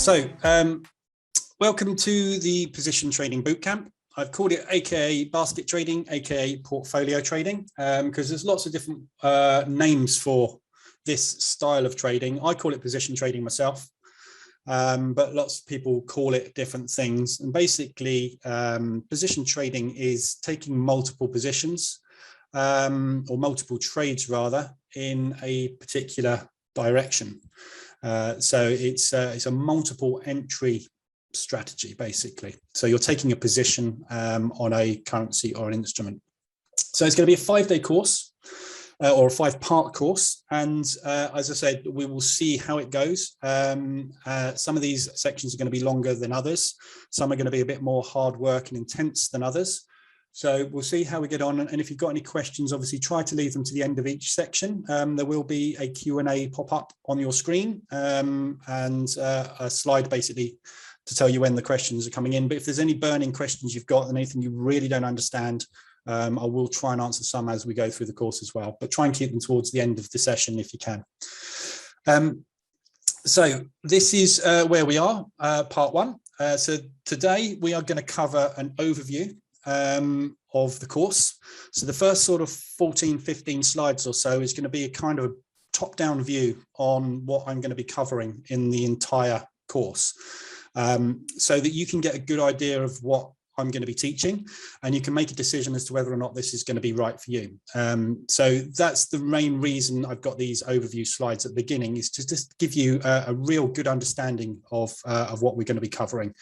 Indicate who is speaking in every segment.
Speaker 1: So, welcome to the Position Trading Bootcamp. I've called it AKA basket trading, AKA portfolio trading, because there's lots of different names for this style of trading. I call it position trading myself, but lots of people call it different things. And basically, position trading is taking multiple positions or multiple trades rather in a particular direction. So it's a multiple entry strategy, basically. So you're taking a position on a currency or an instrument. So it's going to be a 5-day course or a 5-part course. And as I said, we will see how it goes. Some of these sections are going to be longer than others. Some are going to be a bit more hard work and intense than others. So we'll see how we get on. And if you've got any questions, obviously try to leave them to the end of each section. There will be a Q&A pop up on your screen and a slide basically to tell you when the questions are coming in. But if there's any burning questions you've got and anything you really don't understand, I will try and answer some as we go through the course as well. But try and keep them towards the end of the session if you can. So this is where we are, part one. So today we are going to cover an overview of the course. So the first sort of 14, 15 slides or so is going to be a kind of a top-down view on what I'm going to be covering in the entire course, so that you can get a good idea of what I'm going to be teaching and you can make a decision as to whether or not this is going to be right for you. So that's the main reason I've got these overview slides at the beginning, is to just give you a real good understanding of what we're going to be covering.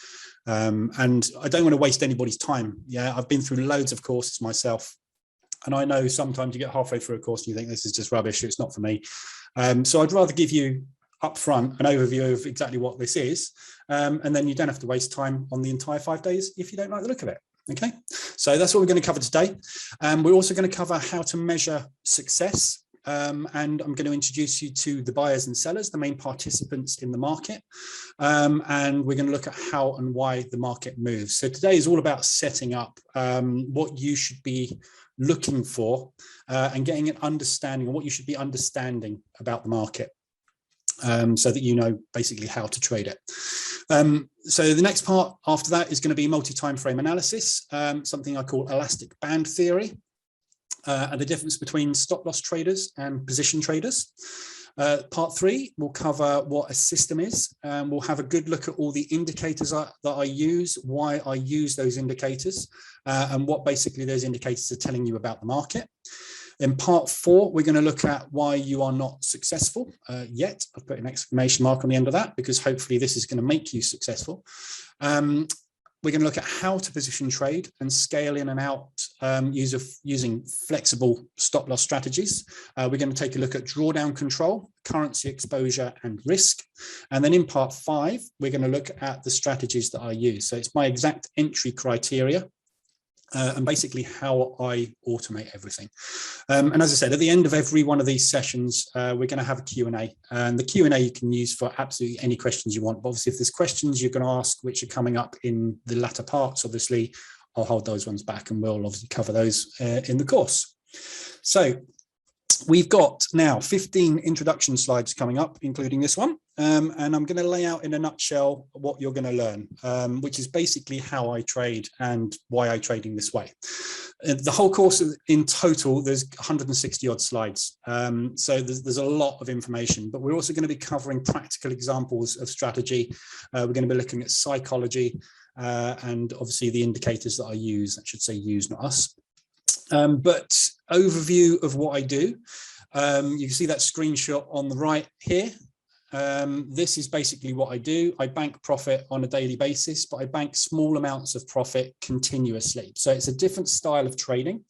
Speaker 1: And I don't want to waste anybody's time. Yeah, I've been through loads of courses myself, and I know sometimes you get halfway through a course and you think this is just rubbish, it's not for me. So I'd rather give you up front an overview of exactly what this is, and then you don't have to waste time on the entire 5 days if you don't like the look of it. Okay, so that's what we're going to cover today. We're also going to cover how to measure success. And I'm going to introduce you to the buyers and sellers, the main participants in the market. And we're going to look at how and why the market moves. So today is all about setting up what you should be looking for and getting an understanding of what you should be understanding about the market, so that you know basically how to trade it. So the next part after that is going to be multi-time frame analysis, something I call elastic band theory. And the difference between stop loss traders and position traders. Part 3 will cover what a system is. We'll have a good look at all the indicators that I use, why I use those indicators, and what basically those indicators are telling you about the market. In part 4, we're going to look at why you are not successful yet. I've put an exclamation mark on the end of that because hopefully this is going to make you successful. We're going to look at how to position trade and scale in and out using flexible stop loss strategies. We're going to take a look at drawdown control, currency exposure and risk. And then in part 5, we're going to look at the strategies that I use. So it's my exact entry criteria. And basically how I automate everything. And as I said, at the end of every one of these sessions, we're going to have a Q&A. And the Q&A you can use for absolutely any questions you want. But obviously, if there's questions you're going to ask which are coming up in the latter parts, obviously, I'll hold those ones back and we'll obviously cover those in the course. So we've got now 15 introduction slides coming up, including this one. And I'm going to lay out in a nutshell what you're going to learn, which is basically how I trade and why I trading this way. The whole course in total, there's 160 odd slides. So there's a lot of information, but we're also going to be covering practical examples of strategy. We're going to be looking at psychology and obviously the indicators that I use. I should say use, not us. But overview of what I do. You can see that screenshot on the right here. This is basically what I do. I bank profit on a daily basis, but I bank small amounts of profit continuously. So it's a different style of trading.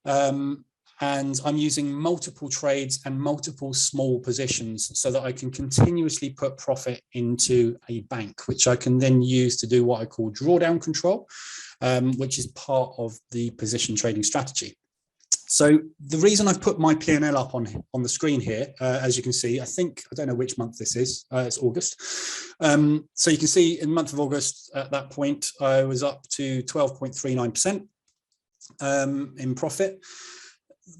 Speaker 1: And I'm using multiple trades and multiple small positions so that I can continuously put profit into a bank, which I can then use to do what I call drawdown control, which is part of the position trading strategy. So the reason I've put my P&L up on the screen here, as you can see, I don't know which month this is, it's August. So you can see in the month of August, at that point, I was up to 12.39% in profit.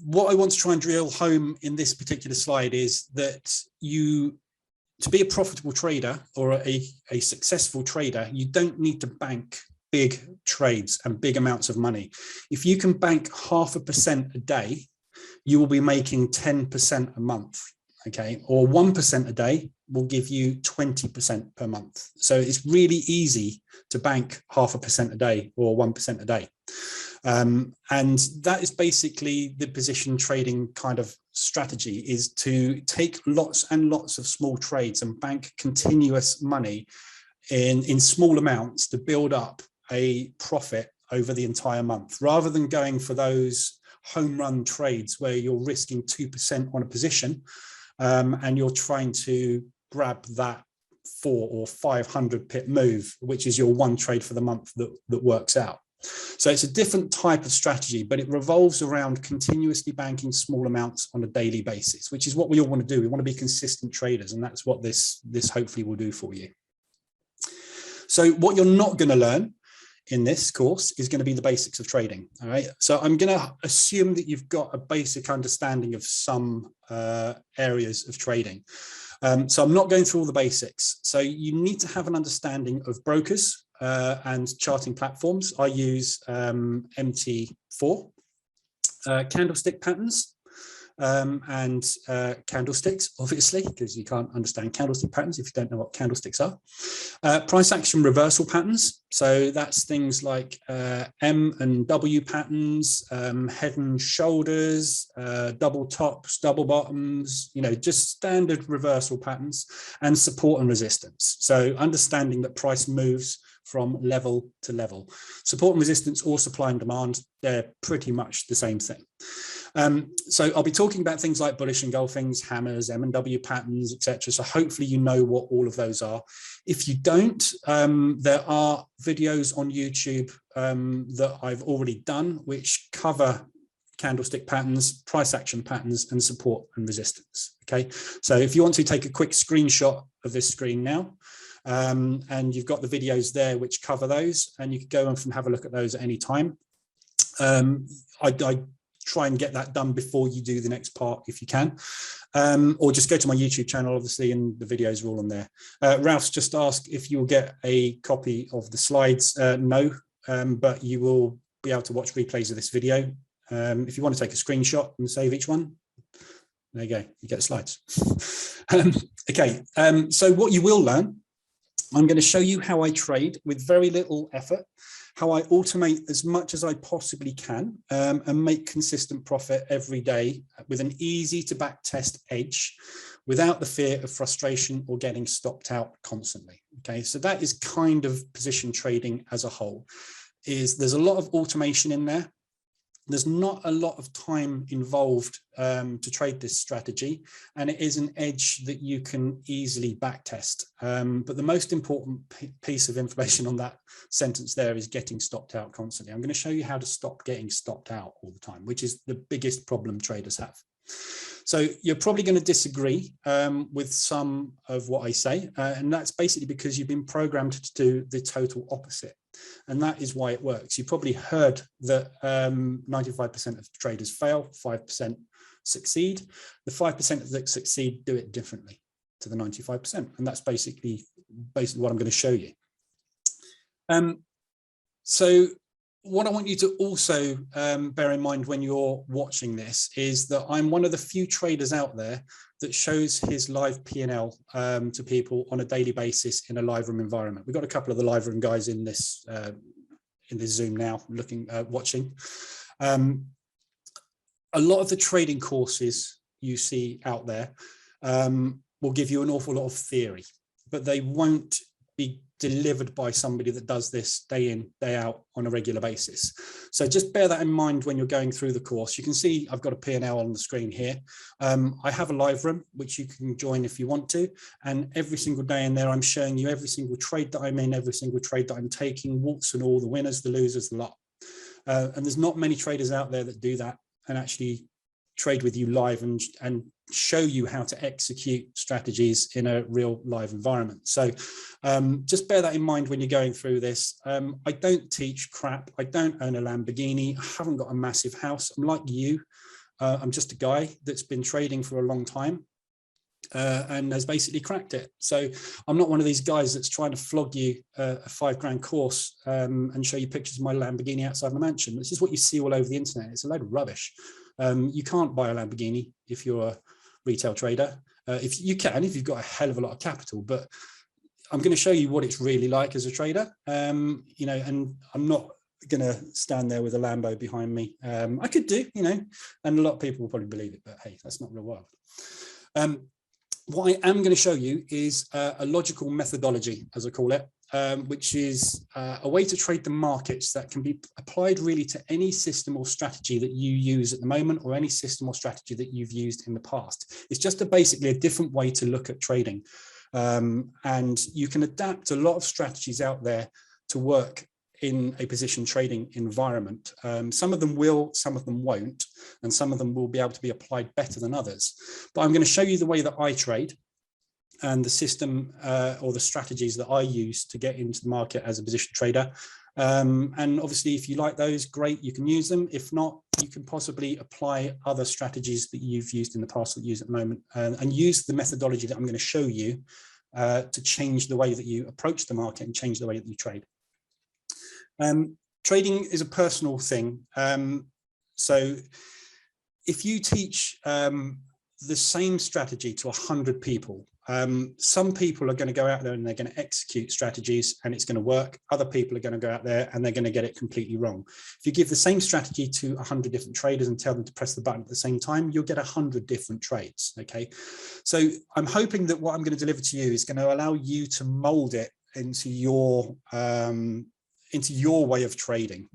Speaker 1: What I want to try and drill home in this particular slide is that you to be a profitable trader or a successful trader, you don't need to bank big trades and big amounts of money. If you can bank 0.5% a day, you will be making 10% a month, okay? Or 1% a day will give you 20% per month. So it's really easy to bank 0.5% a day or 1% a day. And that is basically the position trading kind of strategy, is to take lots and lots of small trades and bank continuous money in small amounts to build up a profit over the entire month, rather than going for those home run trades where you're risking 2% on a position and you're trying to grab that 400 or 500 pip move, which is your one trade for the month that works out. So it's a different type of strategy, but it revolves around continuously banking small amounts on a daily basis, which is what we all want to do. We want to be consistent traders, and that's what this hopefully will do for you. So what you're not going to learn in this course is going to be the basics of trading. All right. So I'm going to assume that you've got a basic understanding of some areas of trading. So I'm not going through all the basics. So you need to have an understanding of brokers and charting platforms. I use MT4, candlestick patterns, and candlesticks, obviously, because you can't understand candlestick patterns if you don't know what candlesticks are. Price action reversal patterns. So that's things like M and W patterns, head and shoulders, double tops, double bottoms, you know, just standard reversal patterns, and support and resistance. So understanding that price moves from level to level. Support and resistance, or supply and demand, they're pretty much the same thing. So I'll be talking about things like bullish engulfings, hammers, M and W patterns, etc. So hopefully you know what all of those are. If you don't, there are videos on YouTube that I've already done which cover candlestick patterns, price action patterns, and support and resistance. Okay, so if you want to take a quick screenshot of this screen now, and you've got the videos there which cover those, and you can go and have a look at those at any time. I try and get that done before you do the next part if you can, or just go to my YouTube channel, obviously, and the videos are all on there. Ralph's just asked if you'll get a copy of the slides. No, but you will be able to watch replays of this video. If you want to take a screenshot and save each one, there you go, you get the slides. Okay, so what you will learn, I'm going to show you how I trade with very little effort, how I automate as much as I possibly can, and make consistent profit every day with an easy to back test edge without the fear of frustration or getting stopped out constantly. Okay, so that is kind of position trading as a whole. There's a lot of automation in there. There's not a lot of time involved to trade this strategy, and it is an edge that you can easily backtest. But the most important piece of information on that sentence there is getting stopped out constantly. I'm going to show you how to stop getting stopped out all the time, which is the biggest problem traders have. So you're probably going to disagree with some of what I say, and that's basically because you've been programmed to do the total opposite. And that is why it works. You probably heard that 95% of traders fail, 5% succeed. The 5% that succeed do it differently to the 95%. And that's basically what I'm going to show you. So what I want you to also bear in mind when you're watching this is that I'm one of the few traders out there that shows his live P&L to people on a daily basis in a live room environment. We've got a couple of the live room guys in this Zoom now, watching. A lot of the trading courses you see out there will give you an awful lot of theory, but they won't be delivered by somebody that does this day in, day out on a regular basis. So just bear that in mind when you're going through the course. You can see I've got a P&L on the screen here. I have a live room, which you can join if you want to. And every single day in there, I'm showing you every single trade that I'm in, every single trade that I'm taking, warts and all, the winners, the losers, the lot. And there's not many traders out there that do that and actually trade with you live and show you how to execute strategies in a real live environment. So just bear that in mind when you're going through this. I don't teach crap. I don't own a Lamborghini. I haven't got a massive house. I'm like you. I'm just a guy that's been trading for a long time. and has basically cracked it. So I'm not one of these guys that's trying to flog you a £5 course and show you pictures of my Lamborghini outside my mansion. This is what you see all over the internet. It's a load of rubbish. You can't buy a Lamborghini if you're a retail trader. If you can, if you've got a hell of a lot of capital, but I'm going to show you what it's really like as a trader. You know, and I'm not going to stand there with a Lambo behind me. I could do, you know, and a lot of people will probably believe it, but hey, that's not real world. What I am going to show you is a logical methodology, as I call it, which is a way to trade the markets that can be applied really to any system or strategy that you use at the moment, or any system or strategy that you've used in the past. It's just basically a different way to look at trading. And you can adapt a lot of strategies out there to work in a position trading environment. Some of them will, some of them won't, and some of them will be able to be applied better than others. But I'm going to show you the way that I trade and the system or the strategies that I use to get into the market as a position trader. And obviously, if you like those, great, you can use them. If not, you can possibly apply other strategies that you've used in the past that you use at the moment, and use the methodology that I'm going to show you to change the way that you approach the market and change the way that you trade. Trading is a personal thing. So if you teach the same strategy to 100 people, some people are going to go out there and they're going to execute strategies and it's going to work. Other people are going to go out there and they're going to get it completely wrong. If you give the same strategy to 100 different traders and tell them to press the button at the same time, you'll get 100 different trades. Okay, so I'm hoping that what I'm going to deliver to you is going to allow you to mold it into your way of trading.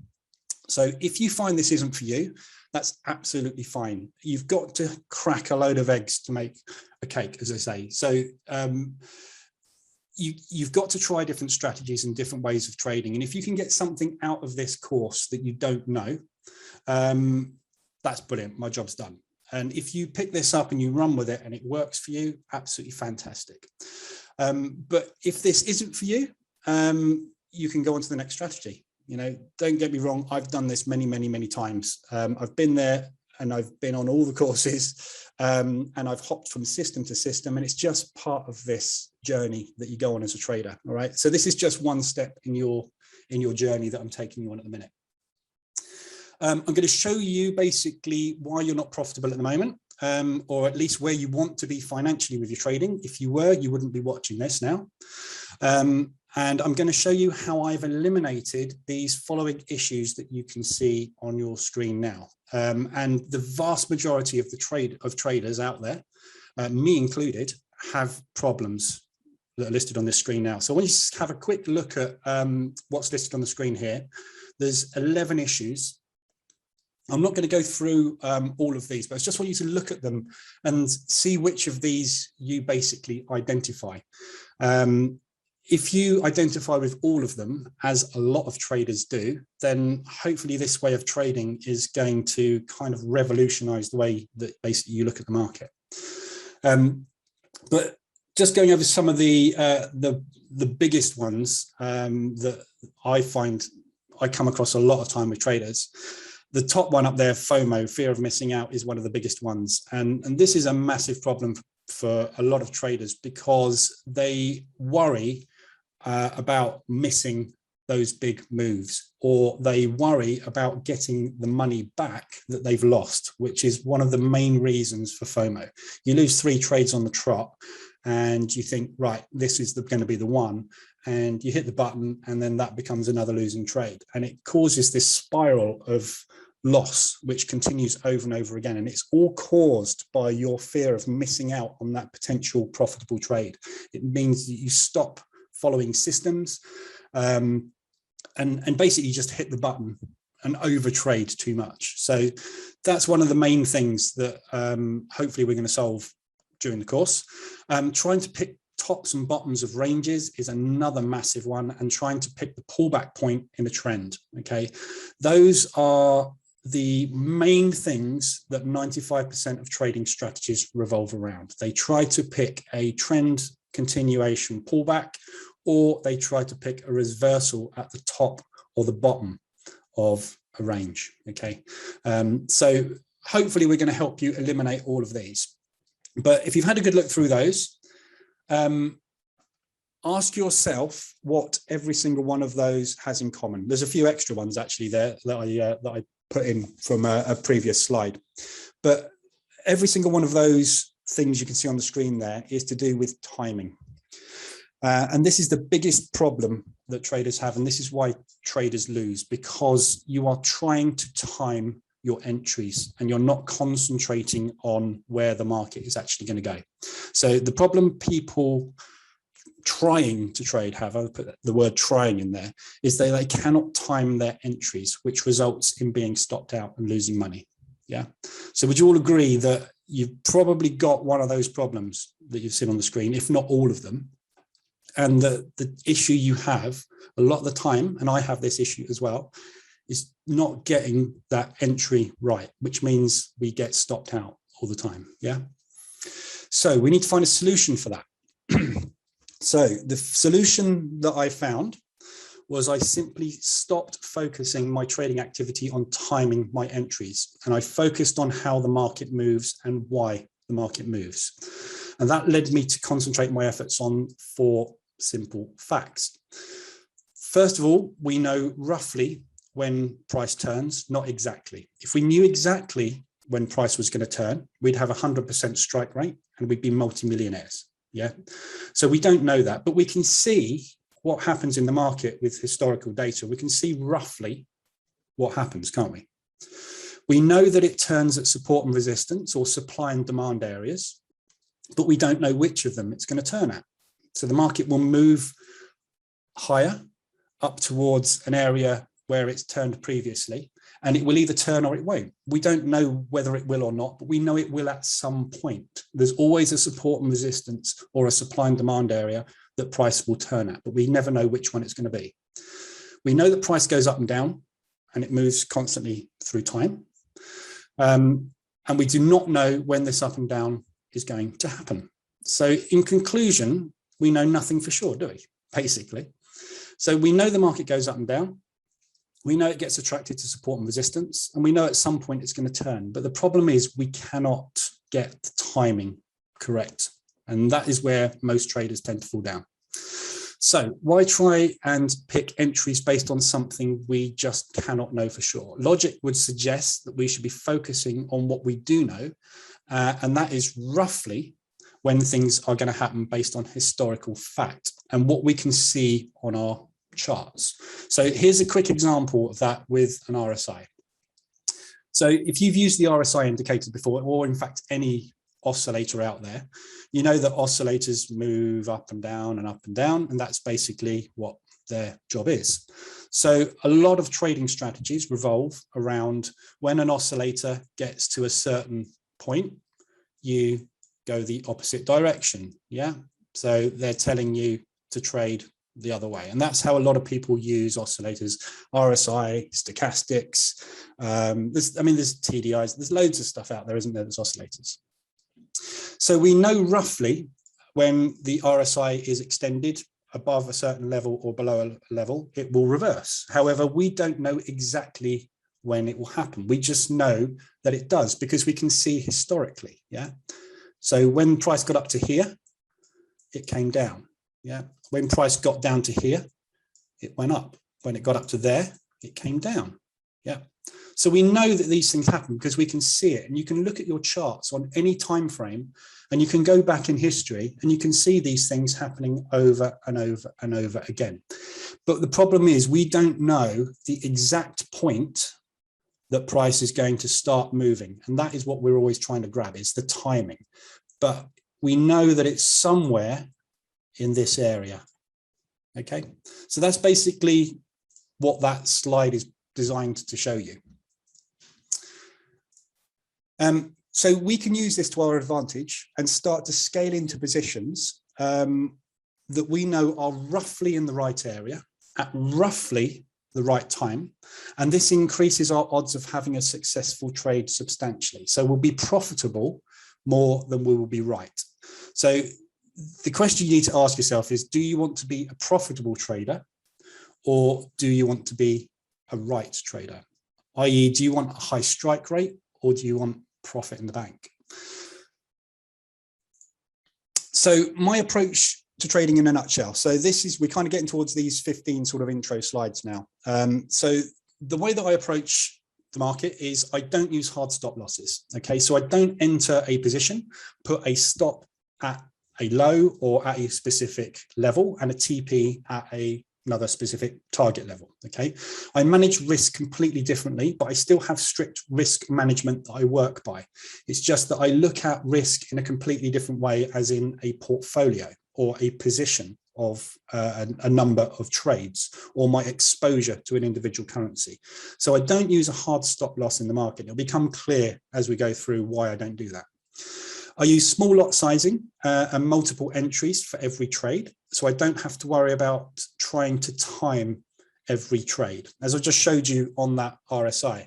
Speaker 1: So if you find this isn't for you, that's absolutely fine. You've got to crack a load of eggs to make a cake, as I say. So you've got to try different strategies and different ways of trading. And if you can get something out of this course that you don't know, that's brilliant. My job's done. And if you pick this up and you run with it and it works for you, absolutely fantastic. But if this isn't for you, you can go on to the next strategy. You know, don't get me wrong, I've done this many, many, many times. I've been there and I've been on all the courses, and I've hopped from system to system, and it's just part of this journey that you go on as a trader. All right, so this is just one step in your journey that I'm taking you on at the minute. I'm going to show you basically why you're not profitable at the moment, or at least where you want to be financially with your trading. If you were, you wouldn't be watching this now. And I'm going to show you how I've eliminated these following issues that you can see on your screen now. And the vast majority of traders out there, me included, have problems that are listed on this screen now. So I want you to have a quick look at what's listed on the screen here. There's 11 issues. I'm not going to go through all of these, but I just want you to look at them and see which of these you basically identify. If you identify with all of them, as a lot of traders do, then hopefully this way of trading is going to kind of revolutionize the way that basically you look at the market. But just going over some of the biggest ones that I find I come across a lot of time with traders. The top one up there, FOMO, fear of missing out, is one of the biggest ones. And this is a massive problem for a lot of traders because they worry about missing those big moves, or they worry about getting the money back that they've lost, which is one of the main reasons for FOMO. You lose 3 trades on the trot and you think, right, this is going to be the one, and you hit the button and then that becomes another losing trade. And it causes this spiral of loss, which continues over and over again. And it's all caused by your fear of missing out on that potential profitable trade. It means that you stop following systems and basically just hit the button and overtrade too much. So that's one of the main things that hopefully we're going to solve during the course. Trying to pick tops and bottoms of ranges is another massive one, and trying to pick the pullback point in a trend. Okay, those are the main things that 95% of trading strategies revolve around. They try to pick a trend continuation pullback, or they try to pick a reversal at the top or the bottom of a range. Okay, so hopefully we're going to help you eliminate all of these. But if you've had a good look through those, ask yourself what every single one of those has in common. There's a few extra ones actually there that I put in from a previous slide, but every single one of those things you can see on the screen there is to do with timing. And this is the biggest problem that traders have, and this is why traders lose, because you are trying to time your entries and you're not concentrating on where the market is actually going to go. So the problem people trying to trade have, I'll put the word trying in there, is they cannot time their entries, which results in being stopped out and losing money. Yeah. So would you all agree that you've probably got one of those problems that you've seen on the screen, if not all of them? And the issue you have a lot of the time, and I have this issue as well, is not getting that entry right, which means we get stopped out all the time. Yeah. So we need to find a solution for that. So the solution that I found was I simply stopped focusing my trading activity on timing my entries, and I focused on how the market moves and why the market moves. And that led me to concentrate my efforts on 4 simple facts. First of all, we know roughly when price turns, not exactly. If we knew exactly when price was going to turn, we'd have 100% strike rate and we'd be multimillionaires. Yeah. So we don't know that, but we can see what happens in the market with historical data. We can see roughly what happens, can't we? We know that it turns at support and resistance or supply and demand areas, but we don't know which of them it's going to turn at. So the market will move higher up towards an area where it's turned previously, and it will either turn or it won't. We don't know whether it will or not, but we know it will at some point. There's always a support and resistance or a supply and demand area that price will turn at, but we never know which one it's going to be. We know that price goes up and down and it moves constantly through time. And we do not know when this up and down is going to happen. So in conclusion, we know nothing for sure, do we? Basically. So we know the market goes up and down. We know it gets attracted to support and resistance, and we know at some point it's going to turn. But the problem is we cannot get the timing correct. And that is where most traders tend to fall down. So why try and pick entries based on something we just cannot know for sure? Logic would suggest that we should be focusing on what we do know, and that is roughly when things are going to happen based on historical fact and what we can see on our charts. So here's a quick example of that with an RSI. So if you've used the RSI indicator before, or in fact any oscillator out there, you know that oscillators move up and down and up and down, and that's basically what their job is. So a lot of trading strategies revolve around when an oscillator gets to a certain point, you go the opposite direction. Yeah. So they're telling you to trade the other way. And that's how a lot of people use oscillators, RSI, stochastics. There's TDIs, there's loads of stuff out there, isn't there? There's oscillators. So we know roughly when the RSI is extended above a certain level or below a level, it will reverse. However, we don't know exactly when it will happen. We just know that it does because we can see historically. Yeah. So when price got up to here, it came down. Yeah. When price got down to here, it went up. When it got up to there, it came down. Yeah. So we know that these things happen because we can see it, and you can look at your charts on any time frame and you can go back in history and you can see these things happening over and over and over again. But the problem is we don't know the exact point that price is going to start moving. And that is what we're always trying to grab, is the timing. But we know that it's somewhere in this area. Okay, so that's basically what that slide is designed to show you. So we can use this to our advantage and start to scale into positions that we know are roughly in the right area at roughly the right time. And this increases our odds of having a successful trade substantially. So we'll be profitable more than we will be right. So the question you need to ask yourself is, do you want to be a profitable trader, or do you want to be a right trader? i.e., do you want a high strike rate, or do you want profit in the bank? So my approach to trading in a nutshell. So this is, we're kind of getting towards these 15 sort of intro slides now. So the way that I approach the market is I don't use hard stop losses. Okay, so I don't enter a position, put a stop at a low or at a specific level and a TP at another specific target level. Okay, I manage risk completely differently, but I still have strict risk management that I work by. It's just that I look at risk in a completely different way, as in a portfolio or a position of a number of trades, or my exposure to an individual currency. So I don't use a hard stop loss in the market. It'll become clear as we go through why I don't do that. I use small lot sizing and multiple entries for every trade. So I don't have to worry about trying to time every trade. As I just showed you on that RSI,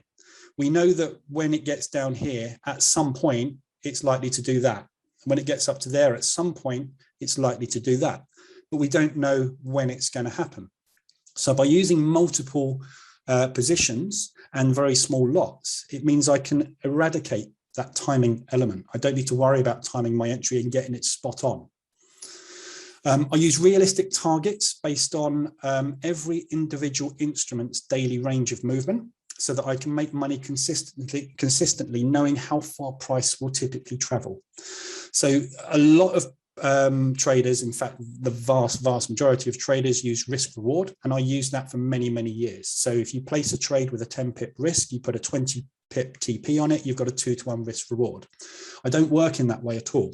Speaker 1: we know that when it gets down here, at some point, it's likely to do that. When it gets up to there, at some point, it's likely to do that. But we don't know when it's going to happen. So by using multiple positions and very small lots, it means I can eradicate that timing element. I don't need to worry about timing my entry and getting it spot on. I use realistic targets based on every individual instrument's daily range of movement, so that I can make money consistently knowing how far price will typically travel. So a lot of traders, in fact, the vast majority of traders use risk reward, and I use that for many, many years. So if you place a trade with a 10 pip risk, you put a 20 pip TP on it, you've got a 2-to-1 risk reward. I don't work in that way at all.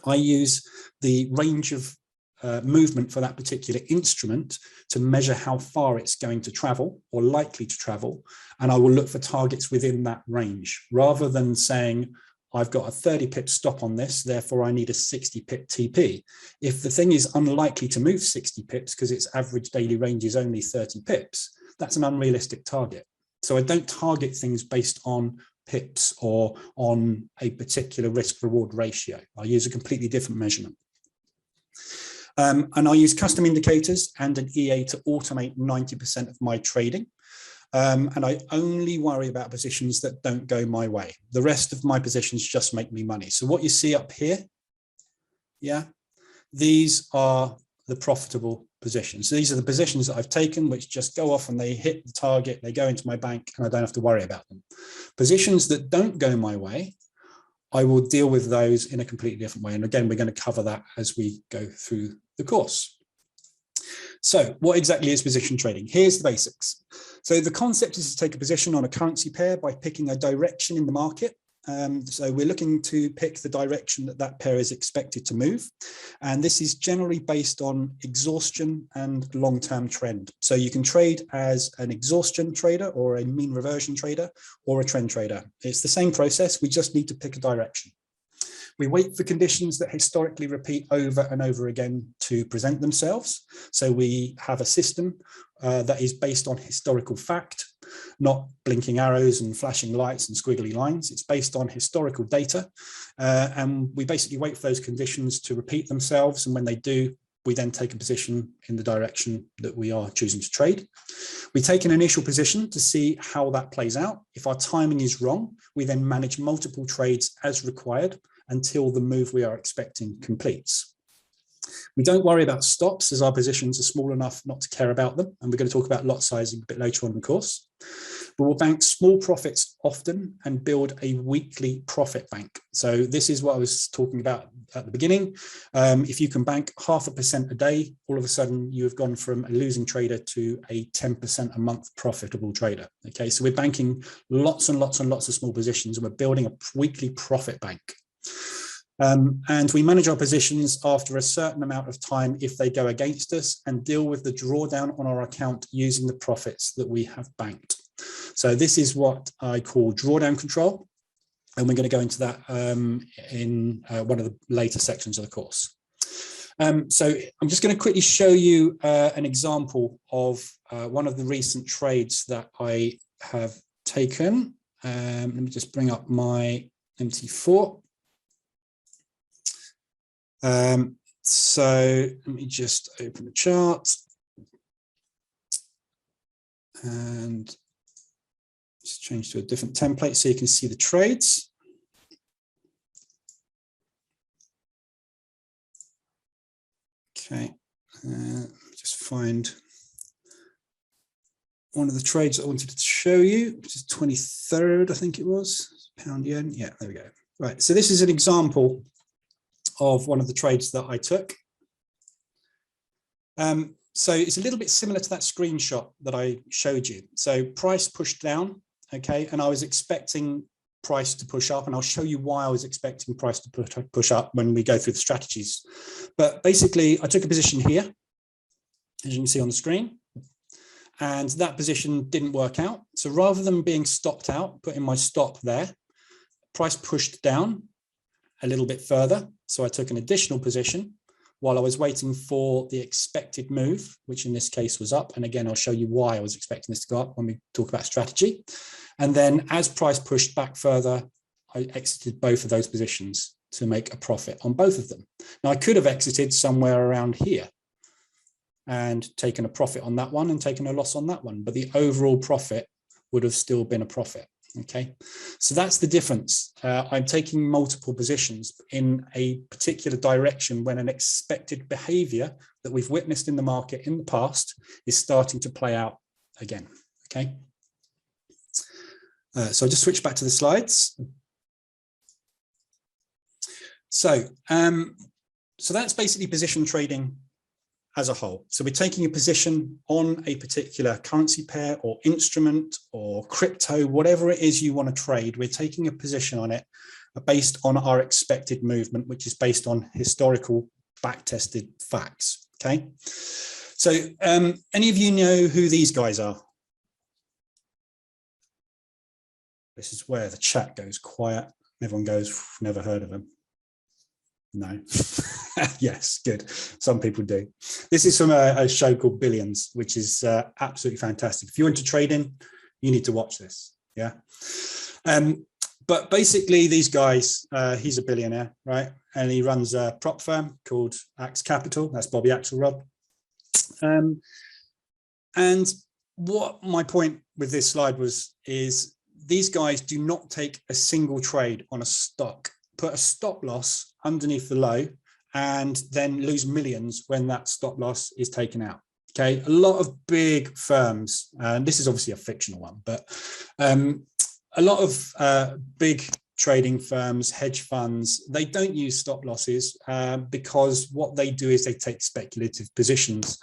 Speaker 1: I use the range of movement for that particular instrument to measure how far it's going to travel or likely to travel, and I will look for targets within that range, rather than saying I've got a 30 pip stop on this, therefore I need a 60 pip TP. If the thing is unlikely to move 60 pips because its average daily range is only 30 pips, that's an unrealistic target. So I don't target things based on pips or on a particular risk reward ratio. I use a completely different measurement. And I use custom indicators and an EA to automate 90% of my trading. And I only worry about positions that don't go my way. The rest of my positions just make me money. So what you see up here, yeah, these are the profitable positions. So these are the positions that I've taken, which just go off and they hit the target, they go into my bank, and I don't have to worry about them. Positions that don't go my way, I will deal with those in a completely different way. And again, we're going to cover that as we go through the course. So what exactly is position trading? Here's the basics. So the concept is to take a position on a currency pair by picking a direction in the market. So we're looking to pick the direction that that pair is expected to move. And this is generally based on exhaustion and long-term trend. So you can trade as an exhaustion trader or a mean reversion trader or a trend trader. It's the same process. We just need to pick a direction. We wait for conditions that historically repeat over and over again to present themselves. So we have a system that is based on historical fact, not blinking arrows and flashing lights and squiggly lines. It's based on historical data. And we basically wait for those conditions to repeat themselves. And when they do, we then take a position in the direction that we are choosing to trade. We take an initial position to see how that plays out. If our timing is wrong, we then manage multiple trades as required until the move we are expecting completes. We don't worry about stops, as our positions are small enough not to care about them. And we're going to talk about lot sizing a bit later on in the course. But we'll bank small profits often and build a weekly profit bank. So this is what I was talking about at the beginning. If you can bank 0.5% a day, all of a sudden you have gone from a losing trader to a 10% a month profitable trader. Okay, so we're banking lots and lots and lots of small positions, and we're building a weekly profit bank. And we manage our positions after a certain amount of time if they go against us, and deal with the drawdown on our account using the profits that we have banked. So this is what I call drawdown control, and we're going to go into that in one of the later sections of the course. So I'm just going to quickly show you an example of one of the recent trades that I have taken. Let me just bring up my MT4. So let me just open the chart and just change to a different template so you can see the trades. Okay, just find one of the trades I wanted to show you, which is 23rd, I think it was, pound yen. Yeah, there we go. Right, so this is an example of one of the trades that I took. So it's a little bit similar to that screenshot that I showed you. So price pushed down, okay, and I was expecting price to push up, and I'll show you why I was expecting price to push up when we go through the strategies. But basically, I took a position here, as you can see on the screen, and that position didn't work out. So rather than being stopped out, putting my stop there, price pushed down a little bit further. So I took an additional position while I was waiting for the expected move, which in this case was up. And again, I'll show you why I was expecting this to go up when we talk about strategy. And then as price pushed back further, I exited both of those positions to make a profit on both of them. Now I could have exited somewhere around here and taken a profit on that one and taken a loss on that one, but the overall profit would have still been a profit. Okay, so that's the difference. I'm taking multiple positions in a particular direction when an expected behavior that we've witnessed in the market in the past is starting to play out again. Okay, so I'll just switch back to the slides. So that's basically position trading as a whole. So we're taking a position on a particular currency pair or instrument or crypto, whatever it is you want to trade. We're taking a position on it based on our expected movement, which is based on historical back-tested facts. Okay. So any of you know who these guys are? This is where the chat goes quiet. Everyone goes, never heard of them. No. Yes, good. Some people do. This is from a show called Billions, which is absolutely fantastic. If you're into trading, you need to watch this. Yeah. But basically these guys, he's a billionaire, right? And he runs a prop firm called Axe Capital. That's Bobby Axelrod. And what my point with this slide is these guys do not take a single trade on a stock, put a stop loss underneath the low, and then lose millions when that stop loss is taken out. Okay, a lot of big firms, and this is obviously a fictional one, but a lot of big trading firms, hedge funds, they don't use stop losses because what they do is they take speculative positions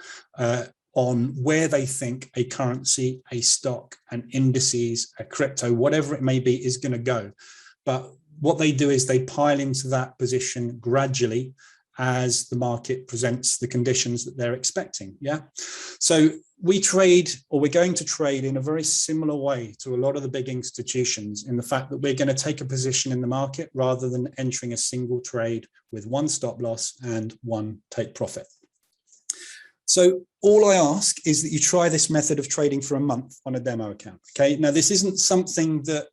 Speaker 1: on where they think a currency, a stock, an indices, a crypto, whatever it may be, is going to go. But what they do is they pile into that position gradually as the market presents the conditions that they're expecting. Yeah. So we trade, or we're going to trade in a very similar way to a lot of the big institutions, in the fact that we're going to take a position in the market rather than entering a single trade with one stop loss and one take profit. So all I ask is that you try this method of trading for a month on a demo account. Okay. Now, this isn't something that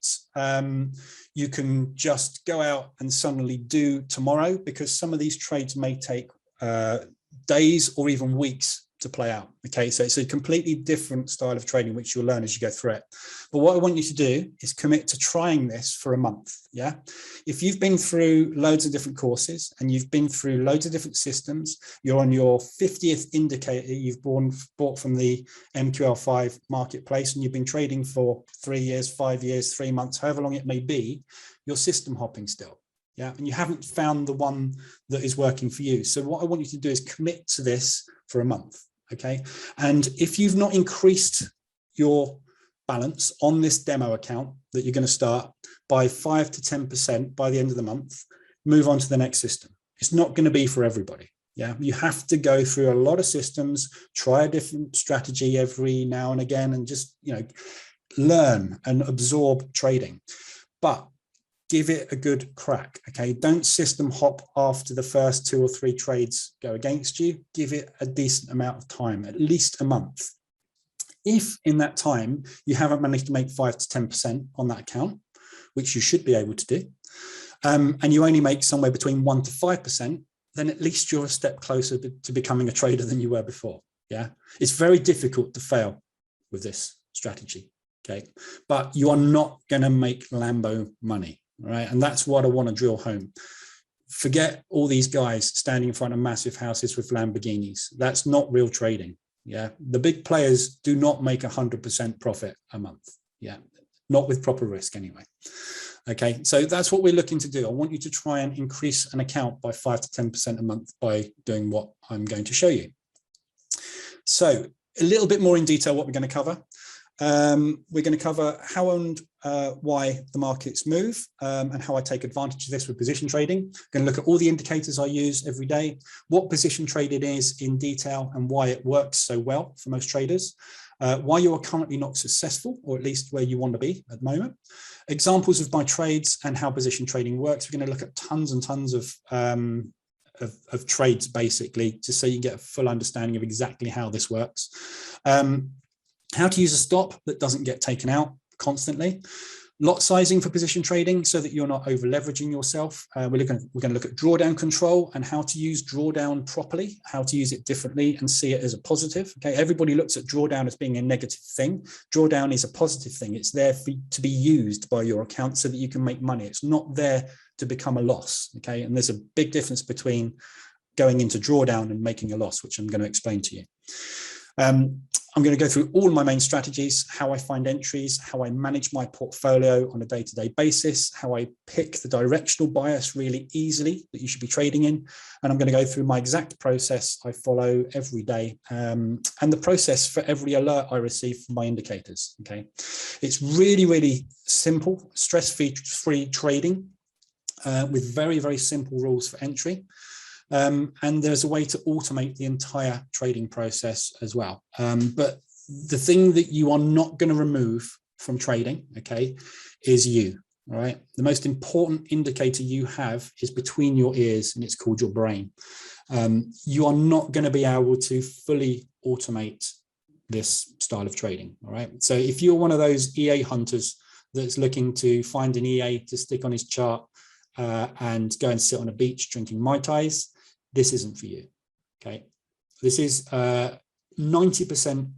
Speaker 1: you can just go out and suddenly do tomorrow, because some of these trades may take days or even weeks to play out. Okay, so it's a completely different style of trading, which you'll learn as you go through it. But what I want you to do is commit to trying this for a month. Yeah, if you've been through loads of different courses and you've been through loads of different systems, you're on your 50th indicator you've bought from the MQL5 marketplace, and you've been trading for 3 years, 5 years, 3 months, however long it may be, you're system hopping still. Yeah, and you haven't found the one that is working for you. So what I want you to do is commit to this for a month. Okay, and if you've not increased your balance on this demo account that you're going to start by 5 to 10% by the end of the month, move on to the next system. It's not going to be for everybody. Yeah, you have to go through a lot of systems, try a different strategy every now and again, and just, you know, learn and absorb trading. But give it a good crack. Okay, don't system hop after the first 2 or 3 trades go against you. Give it a decent amount of time, at least a month. If in that time you haven't managed to make 5 to 10% on that account, which you should be able to do, and you only make somewhere between 1 to 5%, then at least you're a step closer to becoming a trader than you were before. Yeah, it's very difficult to fail with this strategy. Okay, but you are not going to make Lambo money. Right, and that's what I want to drill home. forget all these guys standing in front of massive houses with Lamborghinis. That's not real trading. Yeah, the big players do not make 100% profit a month. Yeah, not with proper risk anyway. Okay, so that's what we're looking to do. I want you to try and increase an account by 5 to 10% a month by doing what I'm going to show you. So a little bit more in detail what we're going to cover. We're going to cover how and why the markets move and how I take advantage of this with position trading. Going to look at all the indicators I use every day, what position trading is in detail and why it works so well for most traders, why you are currently not successful, or at least where you want to be at the moment, examples of my trades and how position trading works. We're going to look at tons and tons of trades, basically, just so you get a full understanding of exactly how this works. How to use a stop that doesn't get taken out constantly. Lot sizing for position trading so that you're not over leveraging yourself. We're going to look at drawdown control and how to use drawdown properly, how to use it differently and see it as a positive. Okay, everybody looks at drawdown as being a negative thing. Drawdown is a positive thing. It's there to be used by your account so that you can make money. It's not there to become a loss. Okay, and there's a big difference between going into drawdown and making a loss, which I'm going to explain to you. I'm going to go through all my main strategies, how I find entries, how I manage my portfolio on a day-to-day basis, how I pick the directional bias really easily that you should be trading in. And I'm going to go through my exact process I follow every day and the process for every alert I receive from my indicators. Okay, it's really, really simple, stress-free trading with very, very simple rules for entry. And there's a way to automate the entire trading process as well. But the thing that you are not going to remove from trading, okay, is you. All right. The most important indicator you have is between your ears, and it's called your brain. You are not going to be able to fully automate this style of trading. All right. So if you're one of those EA hunters that's looking to find an EA to stick on his chart and go and sit on a beach drinking Mai Tais, this isn't for you. Okay, this is 90%.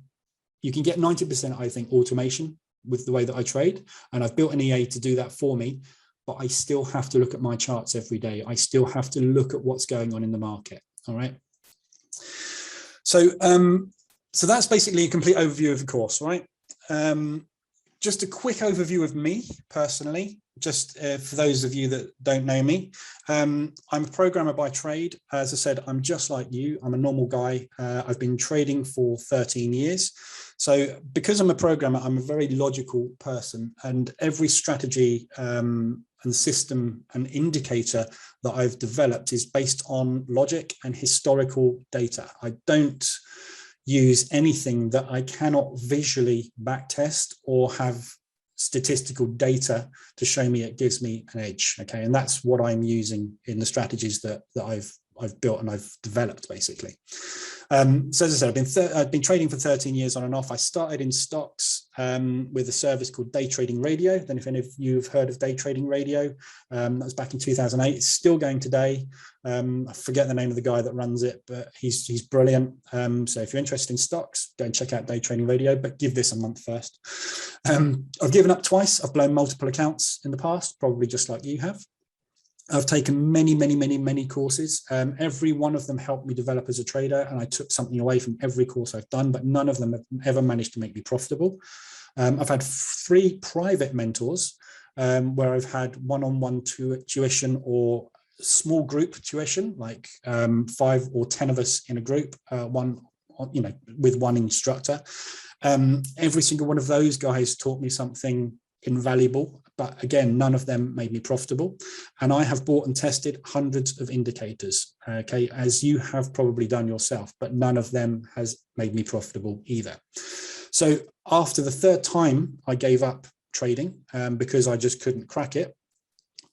Speaker 1: You can get 90%, I think, automation with the way that I trade, and I've built an EA to do that for me. But I still have to look at my charts every day. I still have to look at what's going on in the market. All right. So, so that's basically a complete overview of the course, right? Just a quick overview of me personally. Just for those of you that don't know me, I'm a programmer by trade. As I said, I'm just like you. I'm a normal guy. I've been trading for 13 years. So because I'm a programmer, I'm a very logical person, and every strategy and system and indicator that I've developed is based on logic and historical data. I don't use anything that I cannot visually backtest or have statistical data to show me it gives me an edge. Okay, and that's what I'm using in the strategies that I've built and I've developed basically. So as I said, I've been trading for 13 years on and off. I started in stocks with a service called Day Trading Radio. Then if any of you have heard of Day Trading Radio, that was back in 2008. It's still going today. I forget the name of the guy that runs it, but he's brilliant. So if you're interested in stocks, go and check out Day Trading Radio, but give this a month first. I've given up twice. I've blown multiple accounts in the past, probably just like you have. I've taken many courses. Every one of them helped me develop as a trader, and I took something away from every course I've done, but none of them have ever managed to make me profitable. I've had 3 private mentors where I've had one-on-one tuition or small group tuition, like 5 or 10 of us in a group, with one instructor. Every single one of those guys taught me something invaluable, but again, none of them made me profitable. And I have bought and tested hundreds of indicators, okay, as you have probably done yourself, but none of them has made me profitable either. So after the 3rd time I gave up trading because I just couldn't crack it,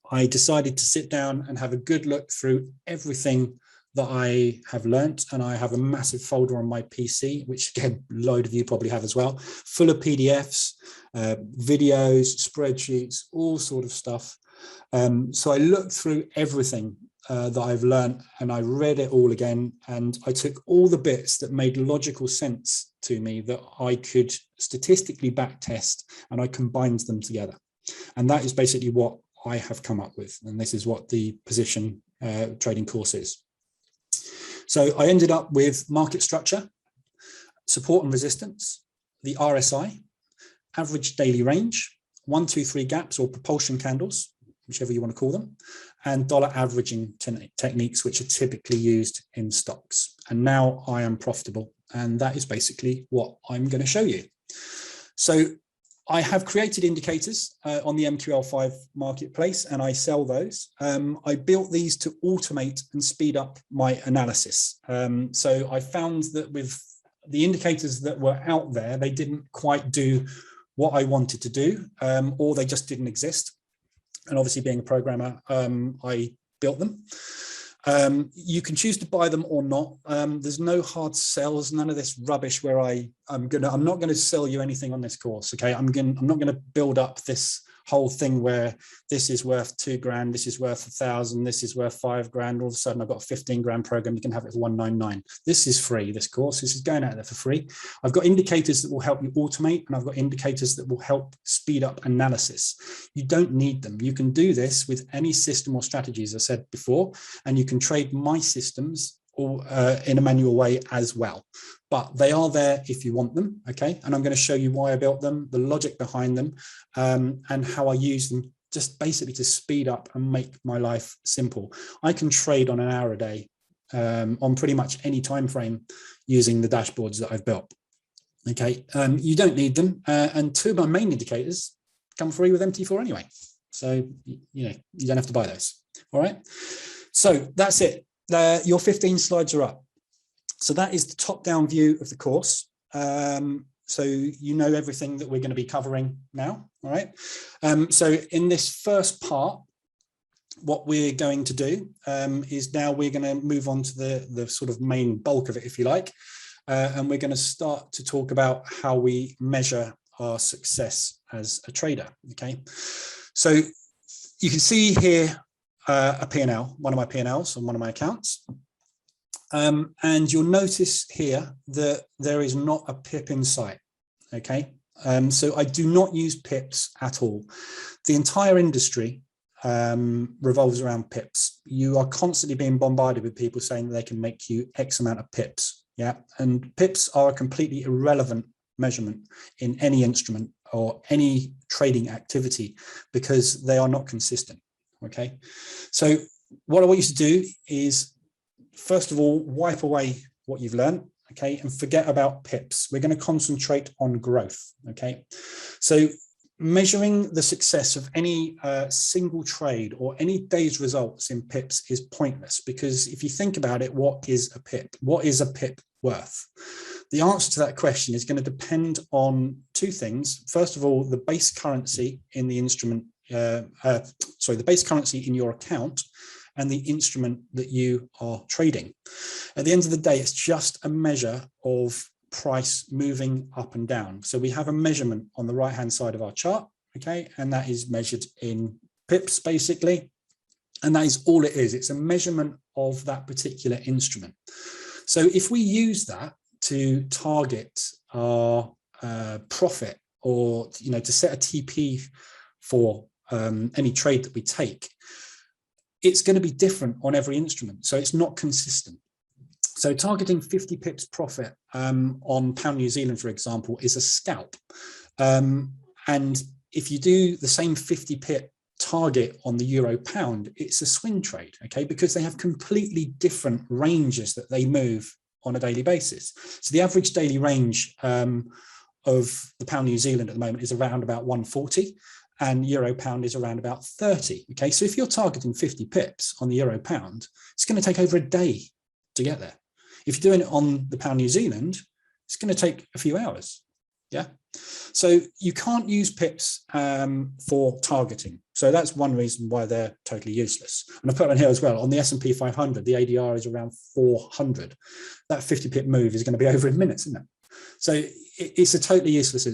Speaker 1: I decided to sit down and have a good look through everything that I have learnt, and I have a massive folder on my PC, which again, a load of you probably have as well, full of PDFs, videos, spreadsheets, all sort of stuff. So I looked through everything that I've learnt, and I read it all again, and I took all the bits that made logical sense to me that I could statistically backtest, and I combined them together. And that is basically what I have come up with, and this is what the position trading courses. So I ended up with market structure, support and resistance, the RSI, average daily range, 1, 2, 3 gaps or propulsion candles, whichever you want to call them, and dollar averaging techniques, which are typically used in stocks. And now I am profitable. And that is basically what I'm going to show you. So I have created indicators on the MQL5 marketplace, and I sell those. I built these to automate and speed up my analysis. So I found that with the indicators that were out there, they didn't quite do what I wanted to do, or they just didn't exist. And obviously being a programmer, I built them. You can choose to buy them or not. There's no hard sells, none of this rubbish where I'm not going to sell you anything on this course. Okay, I'm not going to build up this whole thing where this is worth 2 grand, this is worth 1,000, this is worth 5 grand. All of a sudden I've got a 15 grand program. You can have it for 199. This is free. This course, this is going out there for free. I've got indicators that will help you automate, and I've got indicators that will help speed up analysis. You don't need them. You can do this with any system or strategy, as I said before, and you can trade my systems or in a manual way as well. But they are there if you want them, okay? And I'm going to show you why I built them, the logic behind them, and how I use them just basically to speed up and make my life simple. I can trade on an hour a day on pretty much any time frame using the dashboards that I've built, okay? You don't need them, and 2 of my main indicators come free with MT4 anyway. So, you know, you don't have to buy those, all right? So that's it. Your 15 slides are up. So that is the top-down view of the course. So you know everything that we're going to be covering now, all right? So in this first part, what we're going to do is now we're going to move on to the sort of main bulk of it, if you like, and we're going to start to talk about how we measure our success as a trader, okay? So you can see here a P&L, one of my P&Ls on one of my accounts. And you'll notice here that there is not a pip in sight, okay? So I do not use pips at all. The entire industry revolves around pips. You are constantly being bombarded with people saying that they can make you X amount of pips, yeah? And pips are a completely irrelevant measurement in any instrument or any trading activity because they are not consistent, okay? So what I want you to do is, first of all, wipe away what you've learned, okay, and forget about pips. We're going to concentrate on growth, okay? So measuring the success of any single trade or any day's results in pips is pointless, because if you think about it, what is a pip? What is a pip worth? The answer to that question is going to depend on 2 things. First of all, the base currency in the instrument, the base currency in your account, and the instrument that you are trading. At the end of the day, it's just a measure of price moving up and down. So we have a measurement on the right-hand side of our chart, okay? And that is measured in pips, basically. And that is all it is. It's a measurement of that particular instrument. So if we use that to target our profit, or, you know, to set a TP for any trade that we take, it's going to be different on every instrument. So it's not consistent. So targeting 50 pips profit on pound New Zealand, for example, is a scalp. And if you do the same 50 pip target on the euro pound, it's a swing trade, okay? Because they have completely different ranges that they move on a daily basis. So the average daily range of the pound New Zealand at the moment is around about 140. And euro pound is around about 30. Okay, so if you're targeting 50 pips on the euro pound, it's going to take over a day to get there. If you're doing it on the pound New Zealand, it's going to take a few hours. Yeah, so you can't use pips for targeting. So that's one reason why they're totally useless. And I put on here as well, on the S&P 500, the ADR is around 400. That 50 pip move is going to be over in minutes, isn't it? So it's a totally useless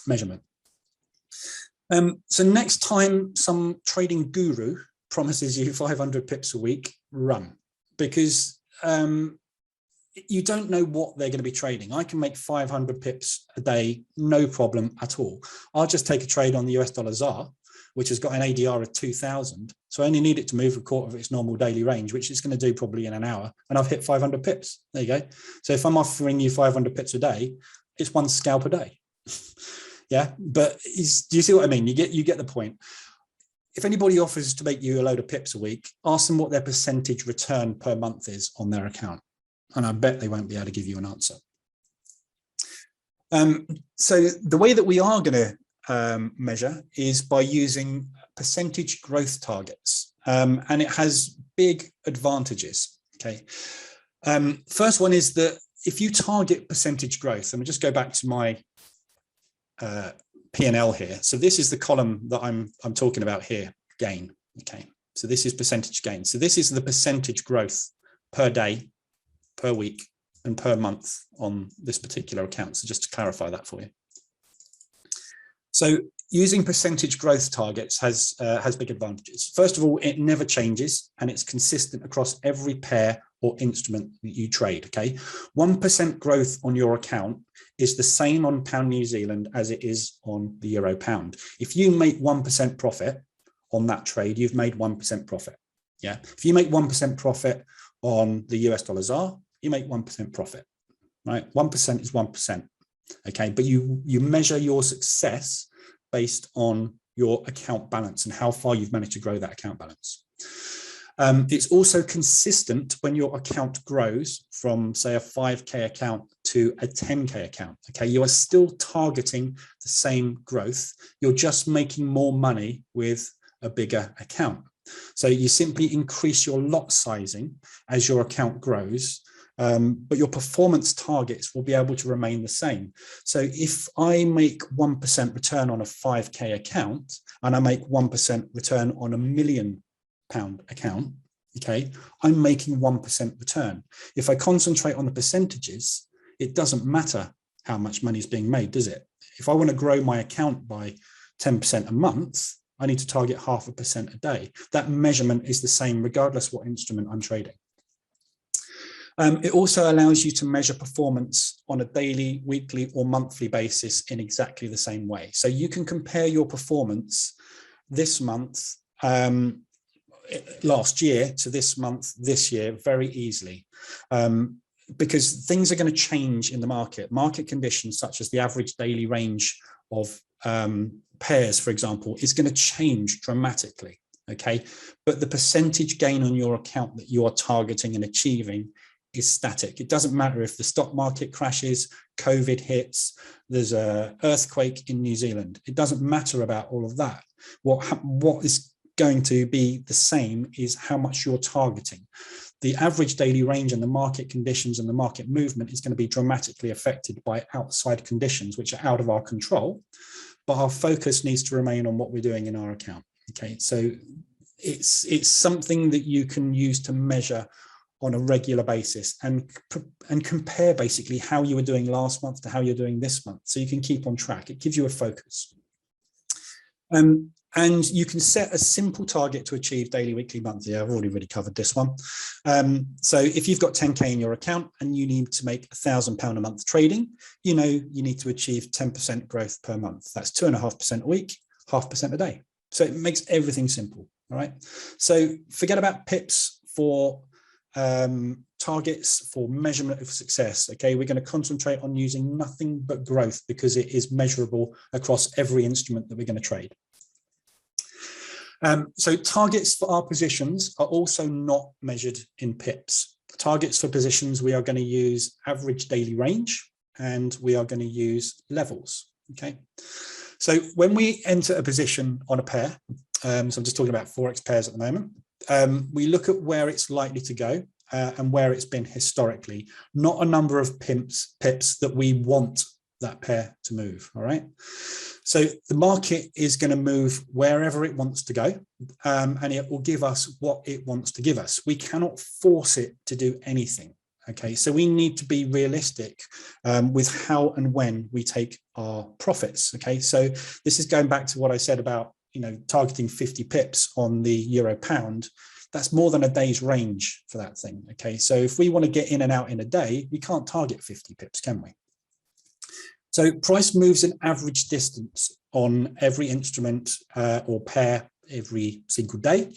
Speaker 1: measurement. So next time some trading guru promises you 500 pips a week, run, because you don't know what they're going to be trading. I can make 500 pips a day, no problem at all. I'll just take a trade on the US dollar ZAR, which has got an ADR of 2000. So I only need it to move a quarter of its normal daily range, which it's going to do probably in an hour. And I've hit 500 pips. There you go. So if I'm offering you 500 pips a day, it's one scalp a day. Yeah. But do you see what I mean? You get the point. If anybody offers to make you a load of pips a week, ask them what their percentage return per month is on their account. And I bet they won't be able to give you an answer. So the way that we are going to measure is by using percentage growth targets. And it has big advantages. Okay. First one is that if you target percentage growth, and we'll just go back to my P&L here. So this is the column that I'm talking about here, gain. Okay. So this is percentage gain. So this is the percentage growth per day, per week, and per month on this particular account. So just to clarify that for you. So using percentage growth targets has big advantages. First of all, it never changes and it's consistent across every pair or instrument that you trade. Okay, 1% growth on your account is the same on pound New Zealand as it is on the euro pound. If you make 1% profit on that trade, you've made 1% profit. Yeah, if you make 1% profit on the US dollar ZAR, you make 1% profit, right? 1% is 1%. Okay, but you measure your success based on your account balance and how far you've managed to grow that account balance. It's also consistent when your account grows from, say, a 5K account to a 10K account. Okay, you are still targeting the same growth. You're just making more money with a bigger account. So you simply increase your lot sizing as your account grows, but your performance targets will be able to remain the same. So if I make 1% return on a 5K account and I make 1% return on a £1 million account, okay, I'm making 1% return. If I concentrate on the percentages, it doesn't matter how much money is being made, does it? If I want to grow my account by 10% a month, I need to target 0.5% a day. That measurement is the same regardless what instrument I'm trading. It also allows you to measure performance on a daily, weekly, or monthly basis in exactly the same way. So you can compare your performance this month, last year, to this month, this year, very easily. Because things are going to change in the market. Market conditions, such as the average daily range of pairs, for example, is going to change dramatically. Okay, but the percentage gain on your account that you are targeting and achieving is static. It doesn't matter if the stock market crashes, COVID hits, there's an earthquake in New Zealand. It doesn't matter about all of that. What is going to be the same is how much you're targeting. The average daily range and the market conditions and the market movement is going to be dramatically affected by outside conditions, which are out of our control, but our focus needs to remain on what we're doing in our account. Okay, so it's something that you can use to measure on a regular basis and compare basically how you were doing last month to how you're doing this month. So you can keep on track. It gives you a focus. And you can set a simple target to achieve daily, weekly, monthly. I've already really covered this one. So if you've got 10K in your account and you need to make £1,000 a month trading, you know you need to achieve 10% growth per month. That's 2.5% a week, 0.5% a day. So it makes everything simple. All right. So forget about pips for targets for measurement of success. Okay, we're going to concentrate on using nothing but growth because it is measurable across every instrument that we're going to trade. So targets for our positions are also not measured in pips. Targets for positions, we are going to use average daily range and we are going to use levels. Okay, so when we enter a position on a pair, so I'm just talking about Forex pairs at the moment, we look at where it's likely to go and where it's been historically, not a number of pips that we want that pair to move. All right. So the market is going to move wherever it wants to go, and it will give us what it wants to give us. We cannot force it to do anything. Okay, so we need to be realistic with how and when we take our profits. Okay, so this is going back to what I said about, you know, targeting 50 pips on the euro pound. That's more than a day's range for that thing. Okay, so if we want to get in and out in a day, we can't target 50 pips, can we? So price moves an average distance on every instrument or pair every single day.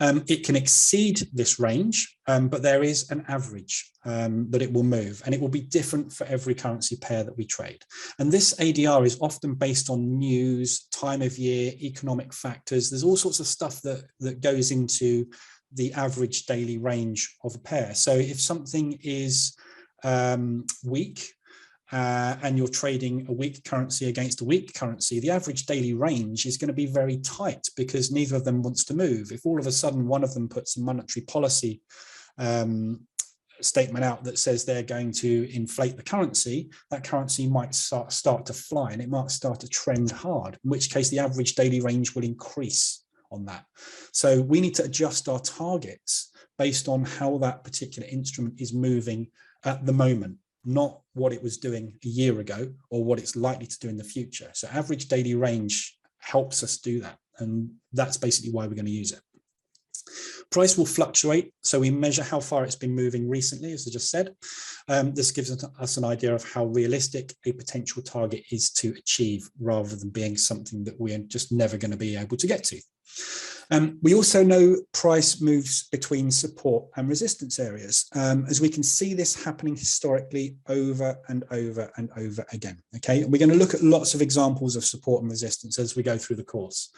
Speaker 1: It can exceed this range, but there is an average that it will move, and it will be different for every currency pair that we trade. And this ADR is often based on news, time of year, economic factors. There's all sorts of stuff that goes into the average daily range of a pair. So if something is weak, and you're trading a weak currency against a weak currency, the average daily range is going to be very tight because neither of them wants to move. If all of a sudden one of them puts a monetary policy statement out that says they're going to inflate the currency, that currency might start to fly, and it might start to trend hard, in which case the average daily range will increase on that. So we need to adjust our targets based on how that particular instrument is moving at the moment, not what it was doing a year ago or what it's likely to do in the future. So average daily range helps us do that. And that's basically why we're going to use it. Price will fluctuate. So we measure how far it's been moving recently, as I just said. This gives us an idea of how realistic a potential target is to achieve, rather than being something that we're just never going to be able to get to. We also know price moves between support and resistance areas, as we can see this happening historically over and over and over again. Okay, and we're going to look at lots of examples of support and resistance as we go through the course.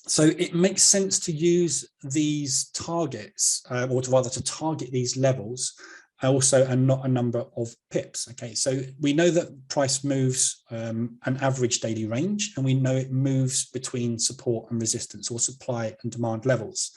Speaker 1: So it makes sense to use these targets, or to rather to target these levels also, and not a number of pips. Okay, so we know that price moves an average daily range, and we know it moves between support and resistance, or supply and demand levels.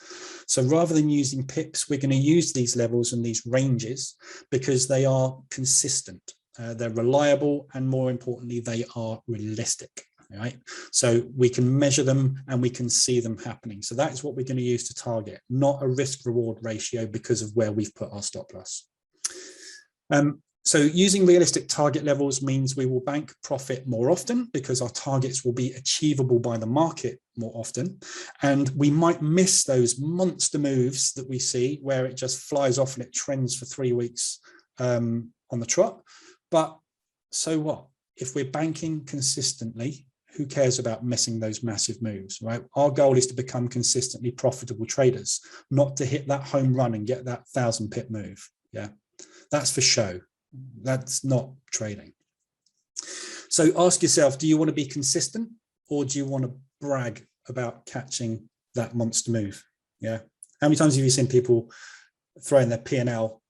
Speaker 1: So rather than using pips, we're going to use these levels and these ranges because they are consistent, they're reliable, and more importantly, they are realistic. Right, so we can measure them and we can see them happening. So that is what we're going to use to target, not a risk reward ratio because of where we've put our stop loss. So using realistic target levels means we will bank profit more often because our targets will be achievable by the market more often. And we might miss those monster moves that we see where it just flies off and it trends for 3 weeks on the trot. But so what? If we're banking consistently, who cares about missing those massive moves, right? Our goal is to become consistently profitable traders, not to hit that home run and get that 1,000 pip move. Yeah, that's for show. That's not trading. So ask yourself, do you want to be consistent, or do you want to brag about catching that monster move? Yeah. How many times have you seen people throwing their P&L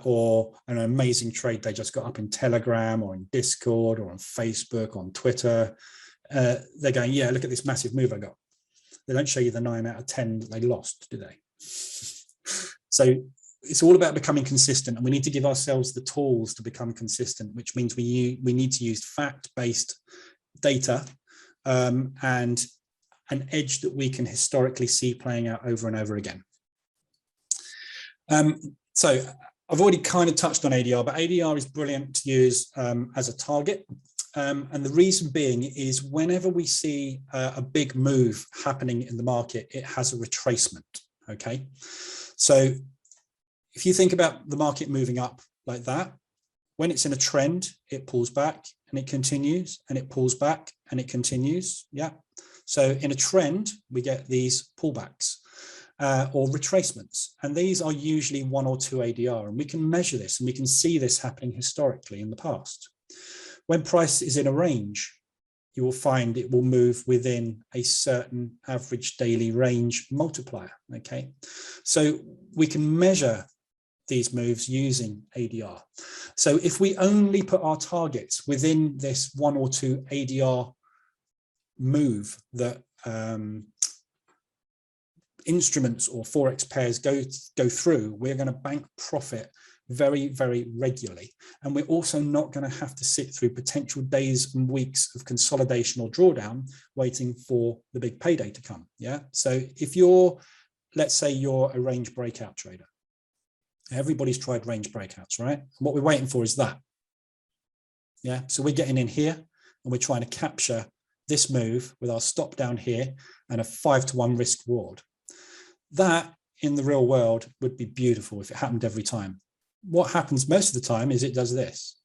Speaker 1: or an amazing trade they just got up in Telegram or in Discord or on Facebook, on Twitter? They're going, yeah, look at this massive move I got. They don't show you the 9 out of 10 that they lost, do they? So it's all about becoming consistent, and we need to give ourselves the tools to become consistent, which means we need to use fact-based data and an edge that we can historically see playing out over and over again. So I've already kind of touched on ADR, but ADR is brilliant to use as a target. And the reason being is whenever we see a big move happening in the market, it has a retracement. Okay, so if you think about the market moving up like that, when it's in a trend, it pulls back and it continues, and it pulls back and it continues. Yeah. So in a trend, we get these pullbacks or retracements, and these are usually 1 or 2 ADR, and we can measure this and we can see this happening historically in the past. When price is in a range, you will find it will move within a certain average daily range multiplier. Okay, so we can measure these moves using ADR. So if we only put our targets within this 1 or 2 ADR move that instruments or Forex pairs go through, we're going to bank profit very, very regularly. And we're also not going to have to sit through potential days and weeks of consolidation or drawdown waiting for the big payday to come. Yeah. So if you're, let's say you're a range breakout trader, everybody's tried range breakouts, right? And what we're waiting for is that. Yeah. So we're getting in here and we're trying to capture this move with our stop down here and a 5-to-1 risk reward. That in the real world would be beautiful if it happened every time. What happens most of the time is it does this.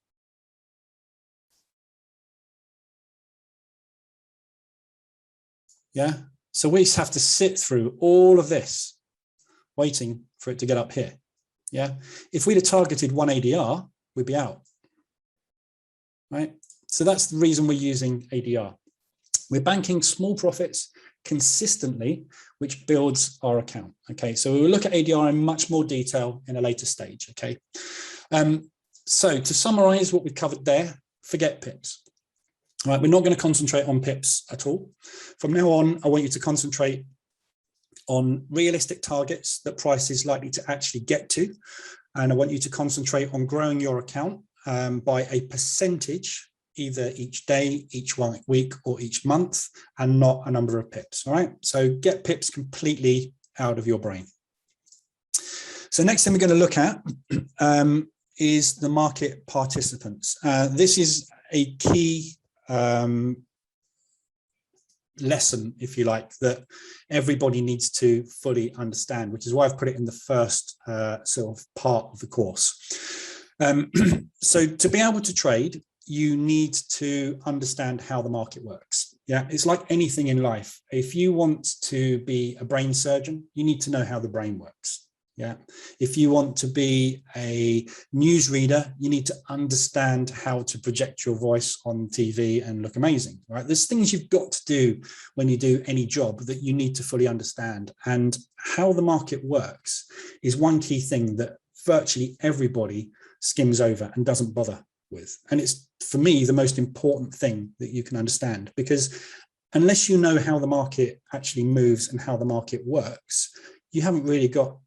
Speaker 1: Yeah. So we have to sit through all of this, waiting for it to get up here. Yeah. If we'd have targeted one ADR, we'd be out. Right. So that's the reason we're using ADR. We're banking small profits consistently, which builds our account. Okay. So we will look at ADR in much more detail in a later stage. Okay. So to summarize what we've covered there, forget pips. All right, we're not going to concentrate on pips at all. From now on, I want you to concentrate on realistic targets that price is likely to actually get to. And I want you to concentrate on growing your account by a percentage, either each day, each week, or each month, and not a number of pips. All right, so get pips completely out of your brain. So next thing we're going to look at is the market participants. This is a key lesson, if you like, that everybody needs to fully understand, which is why I've put it in the first sort of part of the course. So to be able to trade, you need to understand how the market works. Yeah, it's like anything in life. If you want to be a brain surgeon, you need to know how the brain works. Yeah. If you want to be a newsreader, you need to understand how to project your voice on TV and look amazing, right? There's things you've got to do when you do any job that you need to fully understand. And how the market works is one key thing that virtually everybody skims over and doesn't bother with. And it's, for me, the most important thing that you can understand, because unless you know how the market actually moves and how the market works, you haven't really got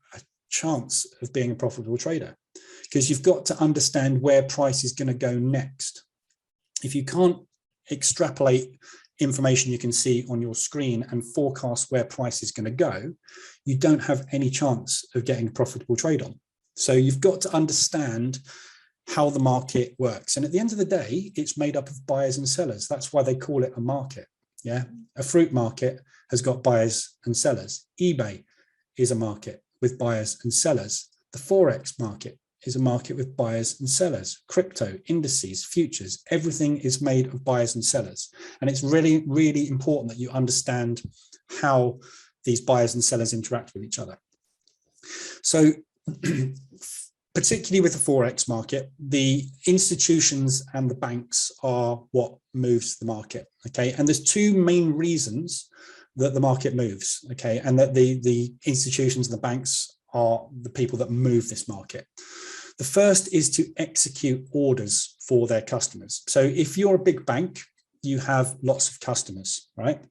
Speaker 1: chance of being a profitable trader, because you've got to understand where price is going to go next. If you can't extrapolate information you can see on your screen and forecast where price is going to go, you don't have any chance of getting a profitable trade on. So you've got to understand how the market works. And at the end of the day, it's made up of buyers and sellers. That's why they call it a market. Yeah, a fruit market has got buyers and sellers. eBay is a market with buyers and sellers. The Forex market is a market with buyers and sellers. Crypto, indices, futures, everything is made of buyers and sellers. And it's really, really important that you understand how these buyers and sellers interact with each other. So particularly with the Forex market, the institutions and the banks are what moves the market. Okay, and there's two main reasons that the market moves, okay, and that the institutions and the banks are the people that move this market. The first is to execute orders for their customers. So if you're a big bank, you have lots of customers, right?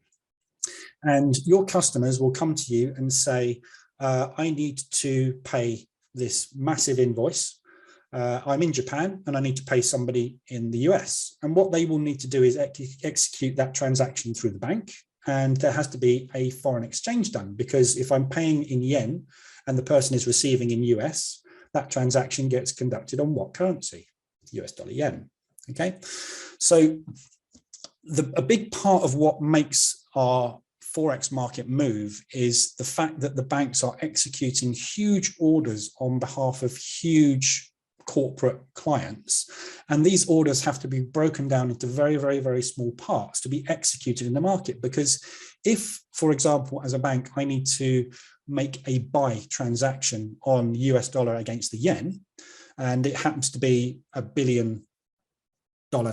Speaker 1: And your customers will come to you and say, I need to pay this massive invoice. I'm in Japan and I need to pay somebody in the US. And what they will need to do is execute that transaction through the bank. And there has to be a foreign exchange done, because if I'm paying in yen and the person is receiving in US, that transaction gets conducted on what currency? US dollar yen. Okay, so a big part of what makes our Forex market move is the fact that the banks are executing huge orders on behalf of huge corporate clients, and these orders have to be broken down into very, very, very small parts to be executed in the market. Because if, for example, as a bank, I need to make a buy transaction on US dollar against the yen, and it happens to be $1 billion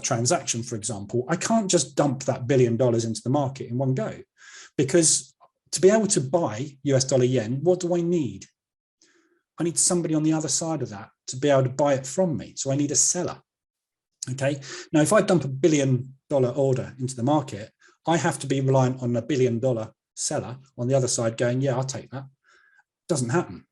Speaker 1: transaction, for example, I can't just dump that $1 billion into the market in one go, because to be able to buy US dollar yen, what do I need? I need somebody on the other side of that to be able to buy it from me. So I need a seller. Okay. Now, if I dump $1 billion order into the market, I have to be reliant on $1 billion seller on the other side going, yeah, I'll take that. Doesn't happen.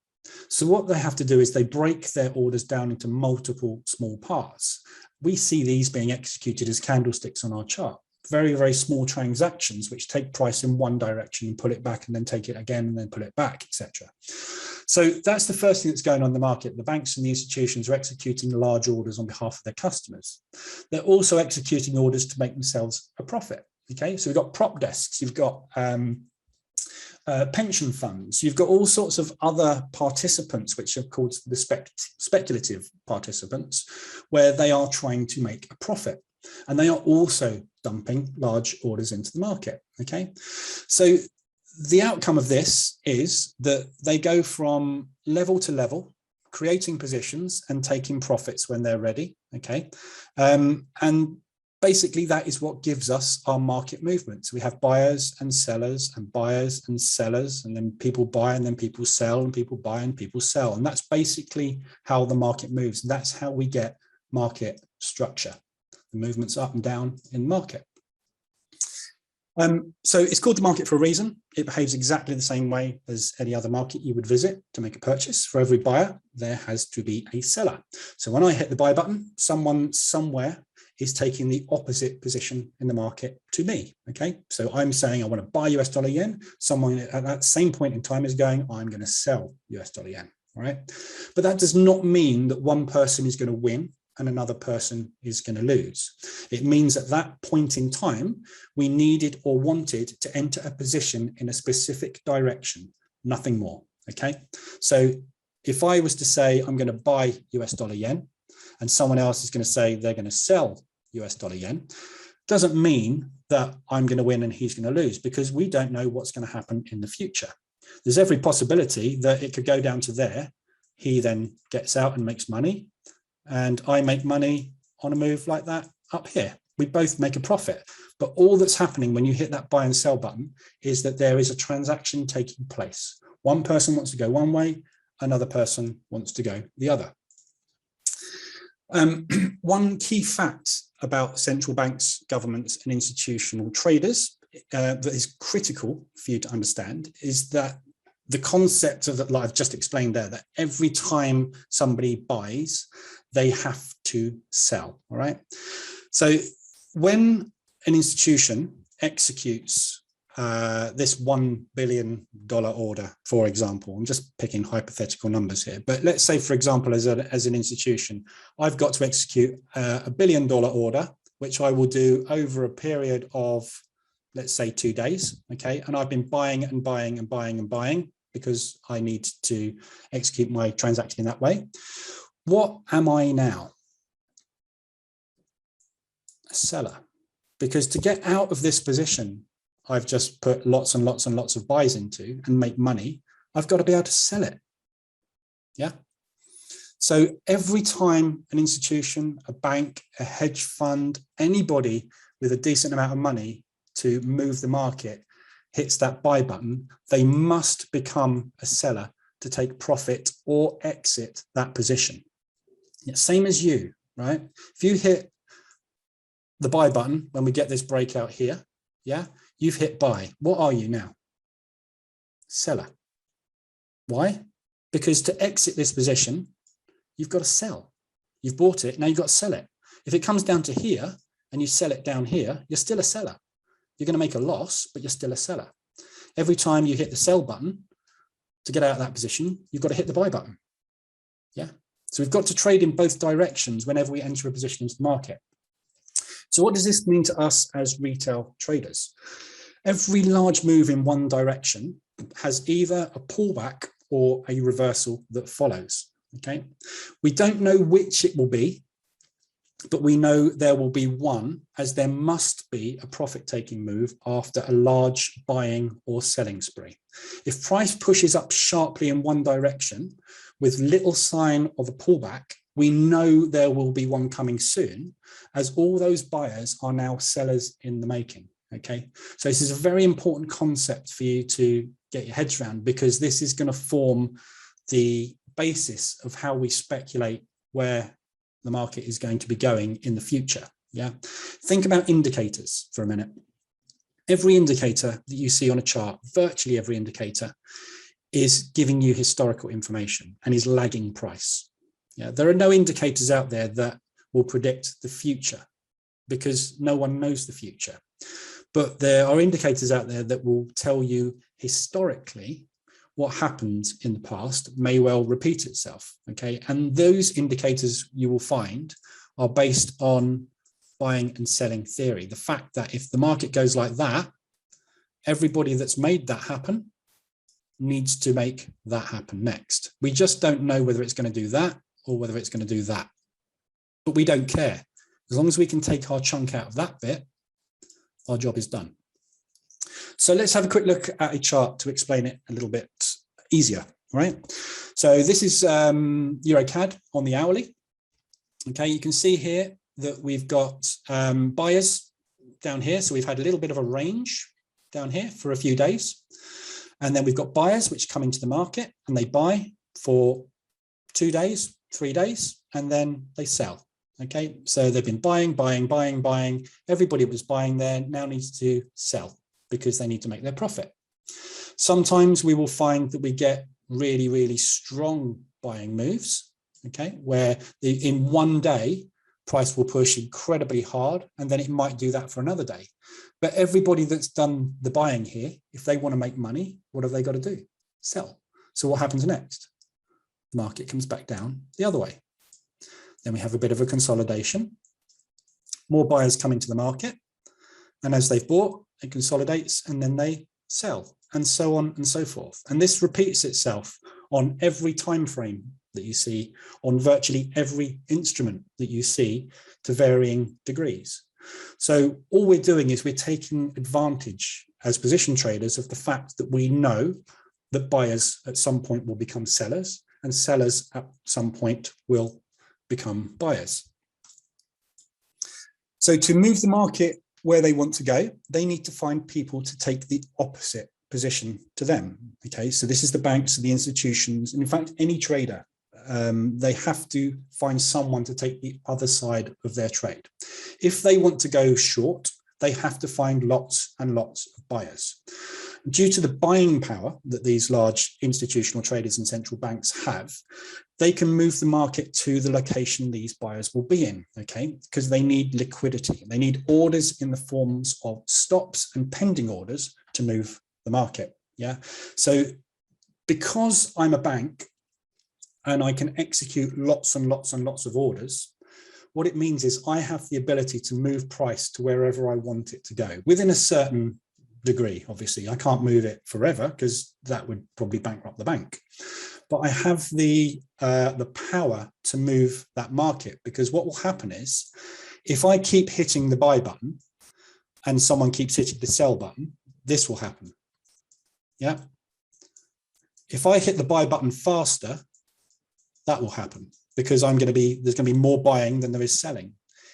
Speaker 1: So what they have to do is they break their orders down into multiple small parts. We see these being executed as candlesticks on our chart. Very, very small transactions which take price in one direction and pull it back and then take it again and then pull it back, etc. So that's the first thing that's going on in the market. The banks and the institutions are executing large orders on behalf of their customers. They're also executing orders to make themselves a profit. Okay, so we've got prop desks, you've got pension funds, you've got all sorts of other participants, which are called the speculative participants, where they are trying to make a profit. And they are also dumping large orders into the market. Okay, so the outcome of this is that they go from level to level, creating positions and taking profits when they're ready. Okay, and basically that is what gives us our market movements. We have buyers and sellers and buyers and sellers, and then people buy and then people sell and people buy and people sell. And that's basically how the market moves. That's how we get market structure, the movements up and down in the market. So it's called the market for a reason. It behaves exactly the same way as any other market you would visit to make a purchase. For every buyer, there has to be a seller. So when I hit the buy button, someone somewhere is taking the opposite position in the market to me. Okay, so I'm saying I want to buy US dollar yen. Someone at that same point in time is going, I'm going to sell US dollar yen. All right, but that does not mean that one person is going to win and another person is going to lose. It means at that point in time, we needed or wanted to enter a position in a specific direction, nothing more. Okay, so if I was to say I'm going to buy US dollar yen and someone else is going to say they're going to sell US dollar yen, doesn't mean that I'm going to win and he's going to lose, because we don't know what's going to happen in the future. There's every possibility that it could go down to there. He then gets out and makes money, and I make money on a move like that up here. We both make a profit. But all that's happening when you hit that buy and sell button is that there is a transaction taking place. One person wants to go one way, another person wants to go the other. One key fact about central banks, governments, and institutional traders that is critical for you to understand is that the concept of that, like I've just explained there, that every time somebody buys, they have to sell. All right. So when an institution executes this $1 billion order, for example, I'm just picking hypothetical numbers here, but let's say, for example, as an institution, I've got to execute a $1 billion order, which I will do over a period of, let's say, 2 days. Okay. And I've been buying and buying and buying and buying because I need to execute my transaction in that way. What am I now? A seller. Because to get out of this position, I've just put lots and lots and lots of buys into and make money, I've got to be able to sell it. Yeah. So every time an institution, a bank, a hedge fund, anybody with a decent amount of money to move the market hits that buy button, they must become a seller to take profit or exit that position. Yeah, same as you, right? If you hit the buy button when we get this breakout here, yeah, you've hit buy. What are you now? Seller. Why? Because to exit this position, you've got to sell. You've bought it, now you've got to sell it. If it comes down to here and you sell it down here, you're still a seller. You're going to make a loss, but you're still a seller. Every time you hit the sell button to get out of that position, you've got to hit the buy button. Yeah. So we've got to trade in both directions whenever we enter a position into the market. So what does this mean to us as retail traders? Every large move in one direction has either a pullback or a reversal that follows. Okay. We don't know which it will be, but we know there will be one, as there must be a profit-taking move after a large buying or selling spree. If price pushes up sharply in one direction with little sign of a pullback, we know there will be one coming soon, as all those buyers are now sellers in the making. Okay, so this is a very important concept for you to get your heads around, because this is going to form the basis of how we speculate where the market is going to be going in the future. Yeah, think about indicators for a minute. Every indicator that you see on a chart, virtually every indicator, is giving you historical information and is lagging price. Yeah, there are no indicators out there that will predict the future, because no one knows the future. But there are indicators out there that will tell you historically what happened in the past may well repeat itself. Okay, and those indicators you will find are based on buying and selling theory. The fact that if the market goes like that, everybody that's made that happen needs to make that happen next. We just don't know whether it's going to do that or whether it's going to do that. But we don't care. As long as we can take our chunk out of that bit, our job is done. So let's have a quick look at a chart to explain it a little bit easier, right? So this is EuroCAD on the hourly. Okay, you can see here that we've got buyers down here. So we've had a little bit of a range down here for a few days. And then we've got buyers which come into the market and they buy for 2 days, 3 days, and then they sell. Okay, so they've been buying. Everybody was buying there now needs to sell because they need to make their profit. Sometimes we will find that we get really, really strong buying moves, okay, where in one day, price will push incredibly hard, and then it might do that for another day. But everybody that's done the buying here, if they want to make money, what have they got to do? Sell. So what happens next? The market comes back down the other way. Then we have a bit of a consolidation. More buyers come into the market, and as they've bought, it consolidates, and then they sell, and so on and so forth. And this repeats itself on every time frame that you see, on virtually every instrument that you see, to varying degrees. So all we're doing is we're taking advantage as position traders of the fact that we know that buyers at some point will become sellers, and sellers at some point will become buyers. So to move the market where they want to go, they need to find people to take the opposite position to them. Okay, so this is the banks and the institutions, and in fact, any trader, they have to find someone to take the other side of their trade. If they want to go short, they have to find lots and lots of buyers. Due to the buying power that these large institutional traders and central banks have, they can move the market to the location these buyers will be in, okay, because they need liquidity. They need orders in the forms of stops and pending orders to move the market. Yeah, so because I'm a bank and I can execute lots and lots and lots of orders, what it means is I have the ability to move price to wherever I want it to go within a certain degree. Obviously, I can't move it forever because that would probably bankrupt the bank. But I have the power to move that market, because what will happen is if I keep hitting the buy button and someone keeps hitting the sell button, this will happen. Yeah. If I hit the buy button faster, that will happen because there's going to be more buying than there is selling.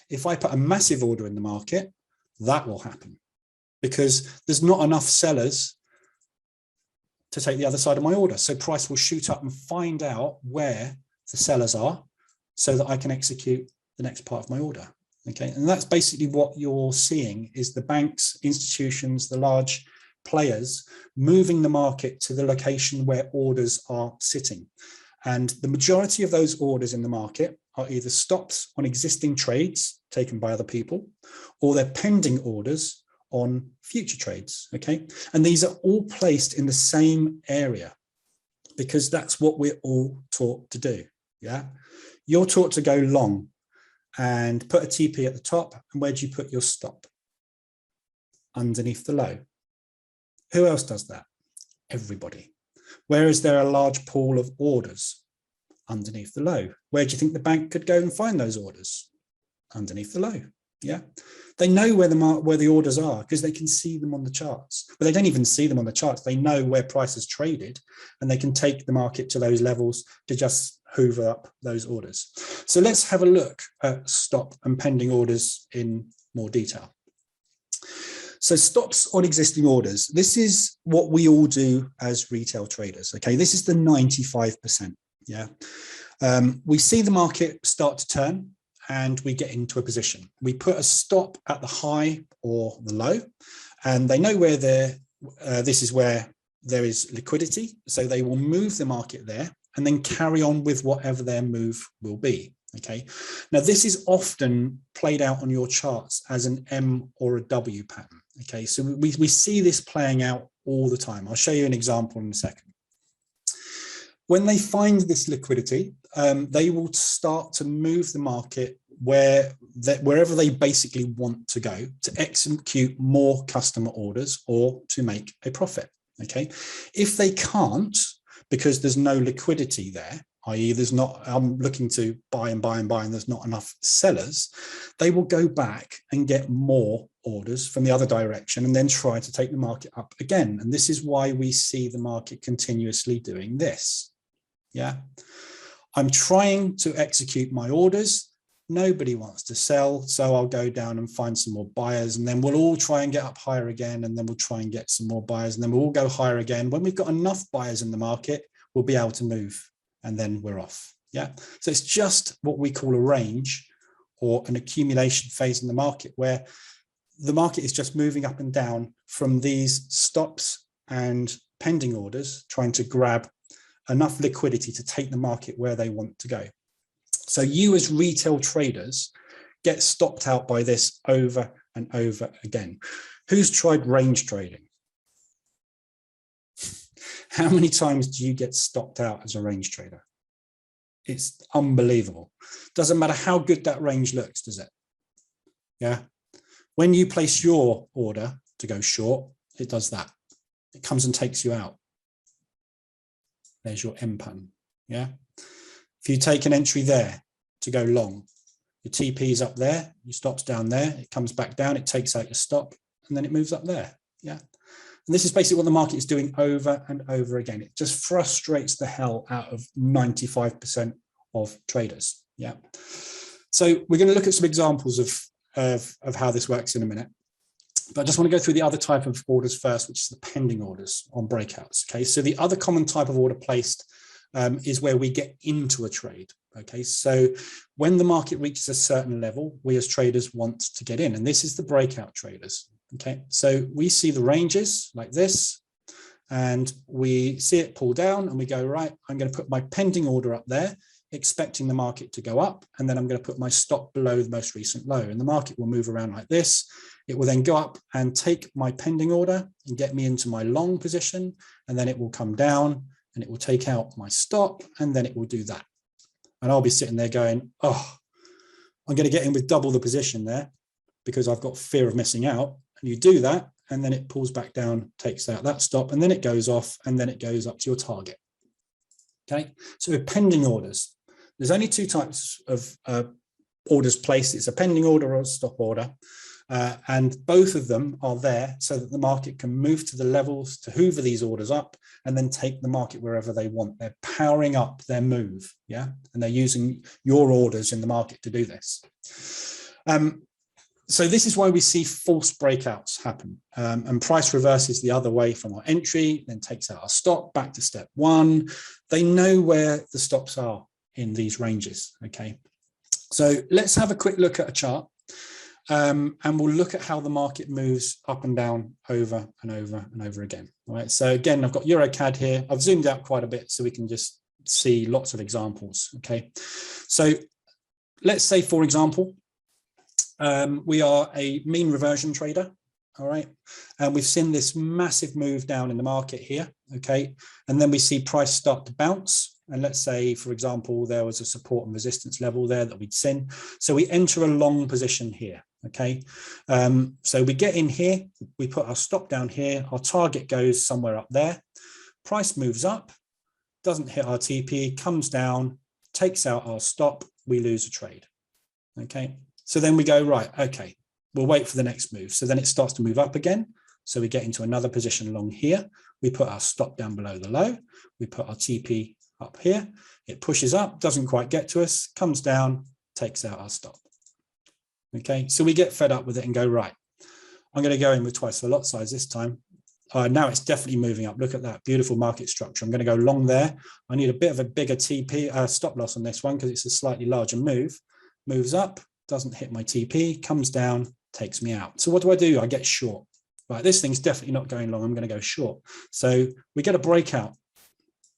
Speaker 1: If I put a massive order in the market, that will happen because there's not enough sellers to take the other side of my order. So price will shoot up and find out where the sellers are so that I can execute the next part of my order. Okay, and that's basically what you're seeing is the banks, institutions, the large players moving the market to the location where orders are sitting. And the majority of those orders in the market are either stops on existing trades taken by other people, or they're pending orders on future trades. Okay, and these are all placed in the same area because that's what we're all taught to do. Yeah, you're taught to go long and put a TP at the top. And where do you put your stop? Underneath the low. Who else does that? Everybody. Where is there a large pool of orders? Underneath the low. Where do you think the bank could go and find those orders? Underneath the low. Yeah, they know where the orders are because they can see them on the charts. But they don't even see them on the charts. They know where price is traded, and they can take the market to those levels to just hoover up those orders. So let's have a look at stop and pending orders in more detail. So stops on existing orders. This is what we all do as retail traders. Okay, this is the 95%. Yeah, we see the market start to turn and we get into a position. We put a stop at the high or the low, and they know where this is where there is liquidity. So they will move the market there and then carry on with whatever their move will be. Okay, now this is often played out on your charts as an M or a W pattern. Okay, so we see this playing out all the time. I'll show you an example in a second. When they find this liquidity, they will start to move the market wherever they basically want to go to execute more customer orders or to make a profit. Okay, if they can't, because there's no liquidity there, i.e. I'm looking to buy and buy and buy and there's not enough sellers, they will go back and get more orders from the other direction and then try to take the market up again. And this is why we see the market continuously doing this. Yeah, I'm trying to execute my orders. Nobody wants to sell, so I'll go down and find some more buyers, and then we'll all try and get up higher again, and then we'll try and get some more buyers, and then we'll all go higher again. When we've got enough buyers in the market, we'll be able to move, and then we're off. Yeah, so it's just what we call a range or an accumulation phase in the market, where the market is just moving up and down from these stops and pending orders, trying to grab enough liquidity to take the market where they want to go. So you as retail traders get stopped out by this over and over again. Who's tried range trading? How many times do you get stopped out as a range trader? It's unbelievable. Doesn't matter how good that range looks, does it? Yeah. When you place your order to go short, it does that. It comes and takes you out. There's your M pattern. Yeah. If you take an entry there to go long, your TP is up there, your stop's down there, it comes back down, it takes out your stop, and then it moves up there. Yeah. And this is basically what the market is doing over and over again. It just frustrates the hell out of 95% of traders. Yeah. So we're going to look at some examples of how this works in a minute. But I just want to go through the other type of orders first, which is the pending orders on breakouts. Okay. So the other common type of order placed is where we get into a trade. Okay, so when the market reaches a certain level, we as traders want to get in, and this is the breakout traders. Okay, so we see the ranges like this, and we see it pull down, and we go, right, I'm going to put my pending order up there, expecting the market to go up, and then I'm going to put my stop below the most recent low, and the market will move around like this. It will then go up and take my pending order and get me into my long position, and then it will come down and it will take out my stop, and then it will do that. And I'll be sitting there going, oh, I'm going to get in with double the position there because I've got fear of missing out. And you do that, and then it pulls back down, takes out that stop, and then it goes off, and then it goes up to your target. Okay, so pending orders. There's only two types of orders placed. It's a pending order or a stop order. And both of them are there so that the market can move to the levels to hoover these orders up and then take the market wherever they want. They're powering up their move, yeah? And they're using your orders in the market to do this. So this is why we see false breakouts happen. And price reverses the other way from our entry, then takes out our stop, back to step one. They know where the stops are in these ranges, okay? So let's have a quick look at a chart. And we'll look at how the market moves up and down over and over and over again. All right. So again, I've got EuroCAD here. I've zoomed out quite a bit so we can just see lots of examples. Okay. So let's say, for example, we are a mean reversion trader. All right. And we've seen this massive move down in the market here. Okay. And then we see price start to bounce. And let's say, for example, there was a support and resistance level there that we'd seen. So we enter a long position here. Okay, so we get in here, we put our stop down here, our target goes somewhere up there, price moves up, doesn't hit our TP, comes down, takes out our stop, we lose a trade. Okay, so then we go, right, okay, we'll wait for the next move. So then it starts to move up again. So we get into another position along here, we put our stop down below the low, we put our TP up here, it pushes up, doesn't quite get to us, comes down, takes out our stop. Okay, so we get fed up with it and go, right, I'm going to go in with twice the lot size this time. Now it's definitely moving up. Look at that beautiful market structure. I'm going to go long there. I need a bit of a bigger TP stop loss on this one because it's a slightly larger move. Moves up, doesn't hit my TP, comes down, takes me out. So what do? I get short. Right, this thing's definitely not going long. I'm going to go short. So we get a breakout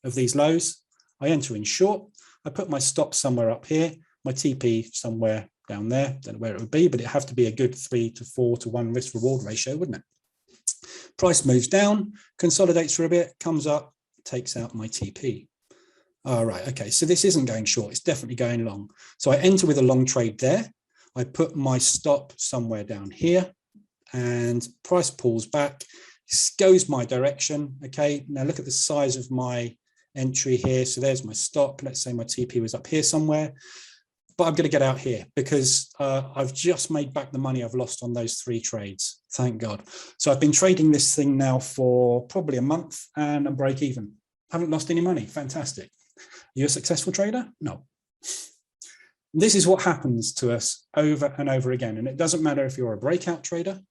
Speaker 1: of these lows. I enter in short. I put my stop somewhere up here, my TP somewhere down there, don't know where it would be, but it have to be a good 3 to 4 to 1 risk reward ratio, wouldn't it? Price moves down, consolidates for a bit, comes up, takes out my TP. All right, okay, so this isn't going short, it's definitely going long. So I enter with a long trade there. I put my stop somewhere down here and price pulls back, goes my direction. Okay, now look at the size of my entry here. So there's my stop. Let's say my TP was up here somewhere, but I'm going to get out here because I've just made back the money I've lost on those 3 trades. Thank God. So I've been trading this thing now for probably a month and I'm break even. Haven't lost any money. Fantastic. Are you a successful trader? No. This is what happens to us over and over again. And it doesn't matter if you're a breakout trader,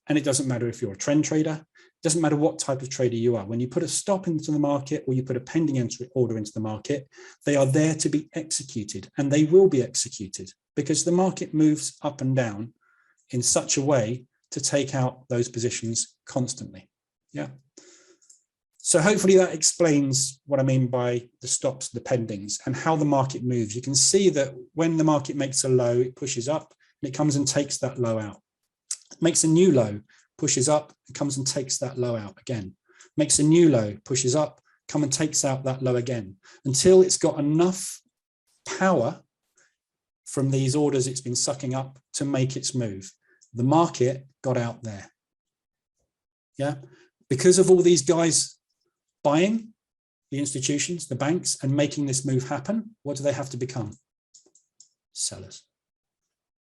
Speaker 1: and it doesn't matter if you're a trend trader. It doesn't matter what type of trader you are. When you put a stop into the market or you put a pending entry order into the market, they are there to be executed, and they will be executed because the market moves up and down in such a way to take out those positions constantly. Yeah. So hopefully that explains what I mean by the stops, the pendings, and how the market moves. You can see that when the market makes a low, it pushes up and it comes and takes that low out. It makes a new low, pushes up, it comes and takes that low out again. Makes a new low, pushes up, come and takes out that low again, until it's got enough power from these orders it's been sucking up to make its move. The market got out there. Yeah, because of all these guys buying, the institutions, the banks, and making this move happen, what do they have to become? Sellers.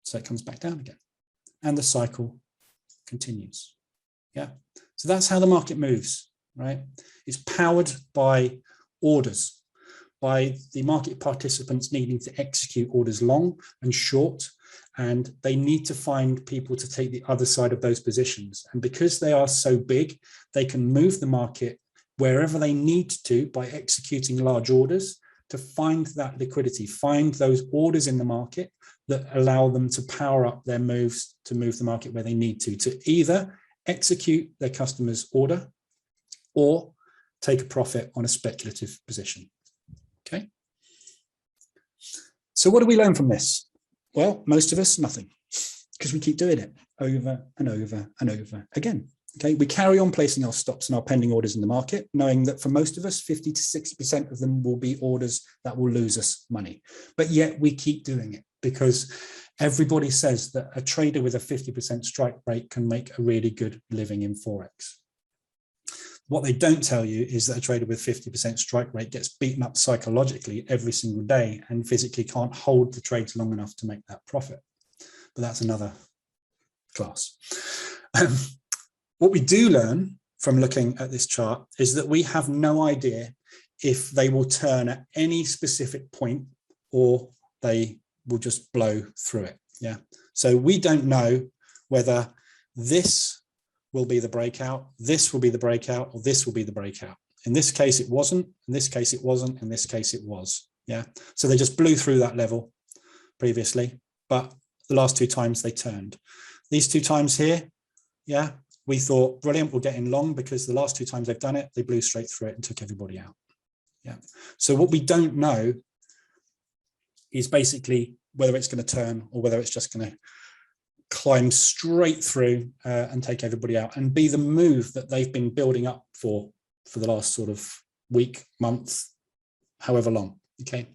Speaker 1: So it comes back down again. And the cycle continues. Yeah. So that's how the market moves, right? It's powered by orders, by the market participants needing to execute orders long and short, and they need to find people to take the other side of those positions. And because they are so big, they can move the market wherever they need to by executing large orders to find that liquidity, find those orders in the market that allow them to power up their moves to move the market where they need to either execute their customer's order or take a profit on a speculative position. Okay. So what do we learn from this? Well, most of us, nothing, because we keep doing it over and over and over again. Okay, we carry on placing our stops and our pending orders in the market, knowing that for most of us, 50 to 60% of them will be orders that will lose us money. But yet we keep doing it because everybody says that a trader with a 50% strike rate can make a really good living in Forex. What they don't tell you is that a trader with 50% strike rate gets beaten up psychologically every single day and physically can't hold the trades long enough to make that profit. But that's another class. What we do learn from looking at this chart is that we have no idea if they will turn at any specific point or they will just blow through it. Yeah. So we don't know whether this will be the breakout, this will be the breakout, or this will be the breakout. In this case, it wasn't. In this case, it wasn't. In this case, it was. Yeah. So they just blew through that level previously, but the last 2 times they turned. These 2 times here, yeah, we thought, brilliant, we'll get in long because the last 2 times they've done it, they blew straight through it and took everybody out. Yeah. So what we don't know is basically whether it's going to turn or whether it's just going to climb straight through and take everybody out and be the move that they've been building up for the last sort of week, month, however long. Okay.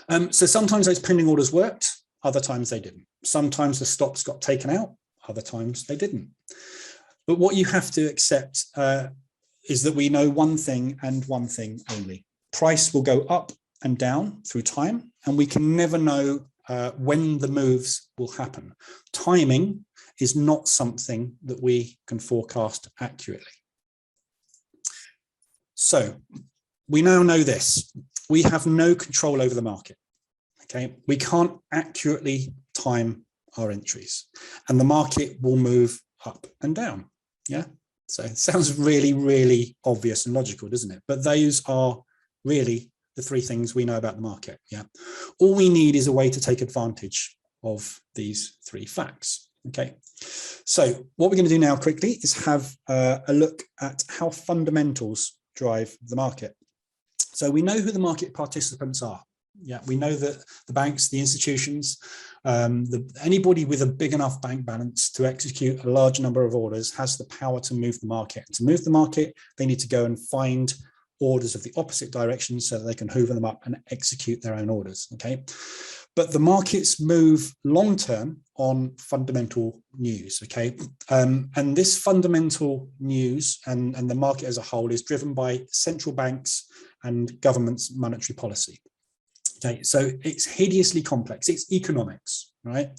Speaker 1: So sometimes those pending orders worked, other times they didn't. Sometimes the stops got taken out, other times they didn't. But what you have to accept is that we know one thing and one thing only. Price will go up and down through time, and we can never know when the moves will happen. Timing is not something that we can forecast accurately. So we now know this. We have no control over the market. Okay, we can't accurately time our entries, and the market will move up and down. Yeah, so it sounds really, really obvious and logical, doesn't it? But those are really the 3 things we know about the market. Yeah, all we need is a way to take advantage of these 3 facts. Okay, so what we're going to do now quickly is have a look at how fundamentals drive the market. So we know who the market participants are. Yeah, we know that the banks, the institutions, anybody with a big enough bank balance to execute a large number of orders has the power to move the market. And to move the market, they need to go and find orders of the opposite direction so that they can hoover them up and execute their own orders. Okay, but the markets move long term on fundamental news, okay? And this fundamental news and the market as a whole is driven by central banks and government's monetary policy. Okay, so it's hideously complex. It's economics, right?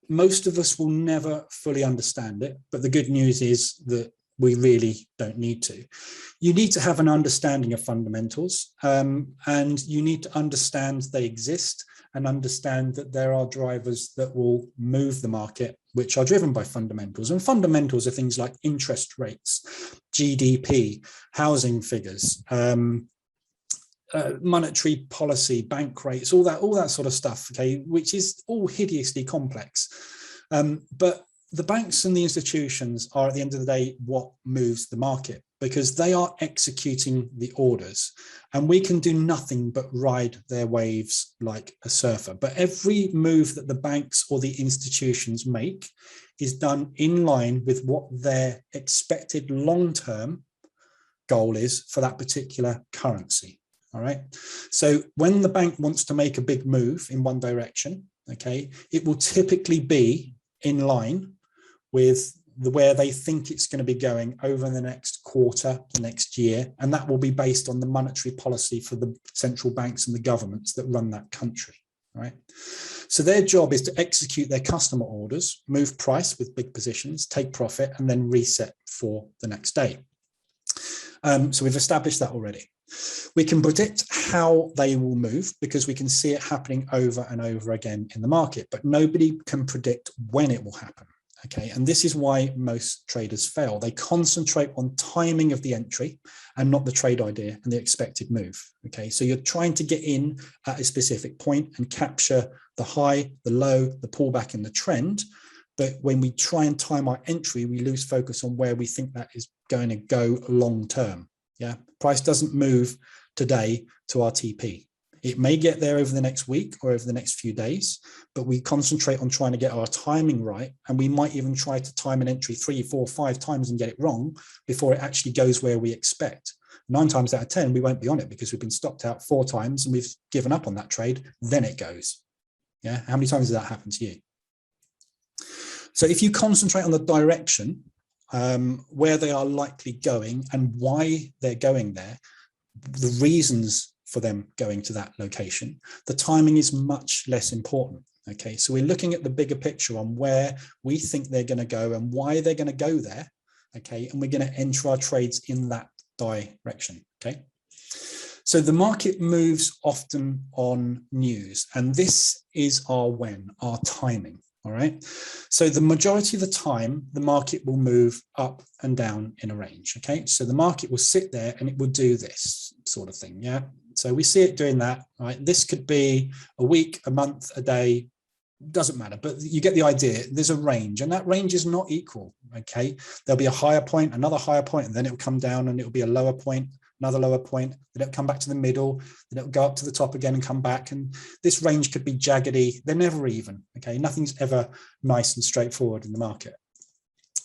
Speaker 1: Most of us will never fully understand it, but the good news is that we really don't need to. You need to have an understanding of fundamentals, and you need to understand they exist and understand that there are drivers that will move the market, which are driven by fundamentals. And fundamentals are things like interest rates, GDP, housing figures, monetary policy, bank rates, all that sort of stuff, okay, which is all hideously complex. But the banks and the institutions are, at the end of the day, what moves the market, because they are executing the orders, and we can do nothing but ride their waves like a surfer. But every move that the banks or the institutions make is done in line with what their expected long-term goal is for that particular currency. All right. So when the bank wants to make a big move in one direction, okay, it will typically be in line with where they think it's going to be going over the next quarter, the next year, and that will be based on the monetary policy for the central banks and the governments that run that country, right? So their job is to execute their customer orders, move price with big positions, take profit, and then reset for the next day. So we've established that already. We can predict how they will move because we can see it happening over and over again in the market, but nobody can predict when it will happen. Okay, and this is why most traders fail. They concentrate on timing of the entry and not the trade idea and the expected move. Okay, so you're trying to get in at a specific point and capture the high, the low, the pullback and the trend. But when we try and time our entry, we lose focus on where we think that is going to go long term. Yeah, price doesn't move today to our TP. It may get there over the next week or over the next few days, but we concentrate on trying to get our timing right. And we might even try to time an entry 3, 4, 5 times and get it wrong before it actually goes where we expect. 9 times out of 10, we won't be on it because we've been stopped out 4 times and we've given up on that trade. Then it goes. Yeah. How many times does that happen to you? So if you concentrate on the direction, where they are likely going and why they're going there, the reasons for them going to that location, the timing is much less important. Okay, so we're looking at the bigger picture on where we think they're going to go and why they're going to go there. Okay, and we're going to enter our trades in that direction. Okay, so the market moves often on news, and this is our timing. All right, so the majority of the time, the market will move up and down in a range. Okay, so the market will sit there and it will do this sort of thing. Yeah, so we see it doing that. Right, this could be a week, a month, a day, doesn't matter, but you get the idea. There's a range, and that range is not equal. Okay, there'll be a higher point, another higher point, and then it will come down, and it will be a lower point, another lower point, then it'll come back to the middle, then it'll go up to the top again and come back. And this range could be jaggedy. They're never even. Okay, nothing's ever nice and straightforward in the market.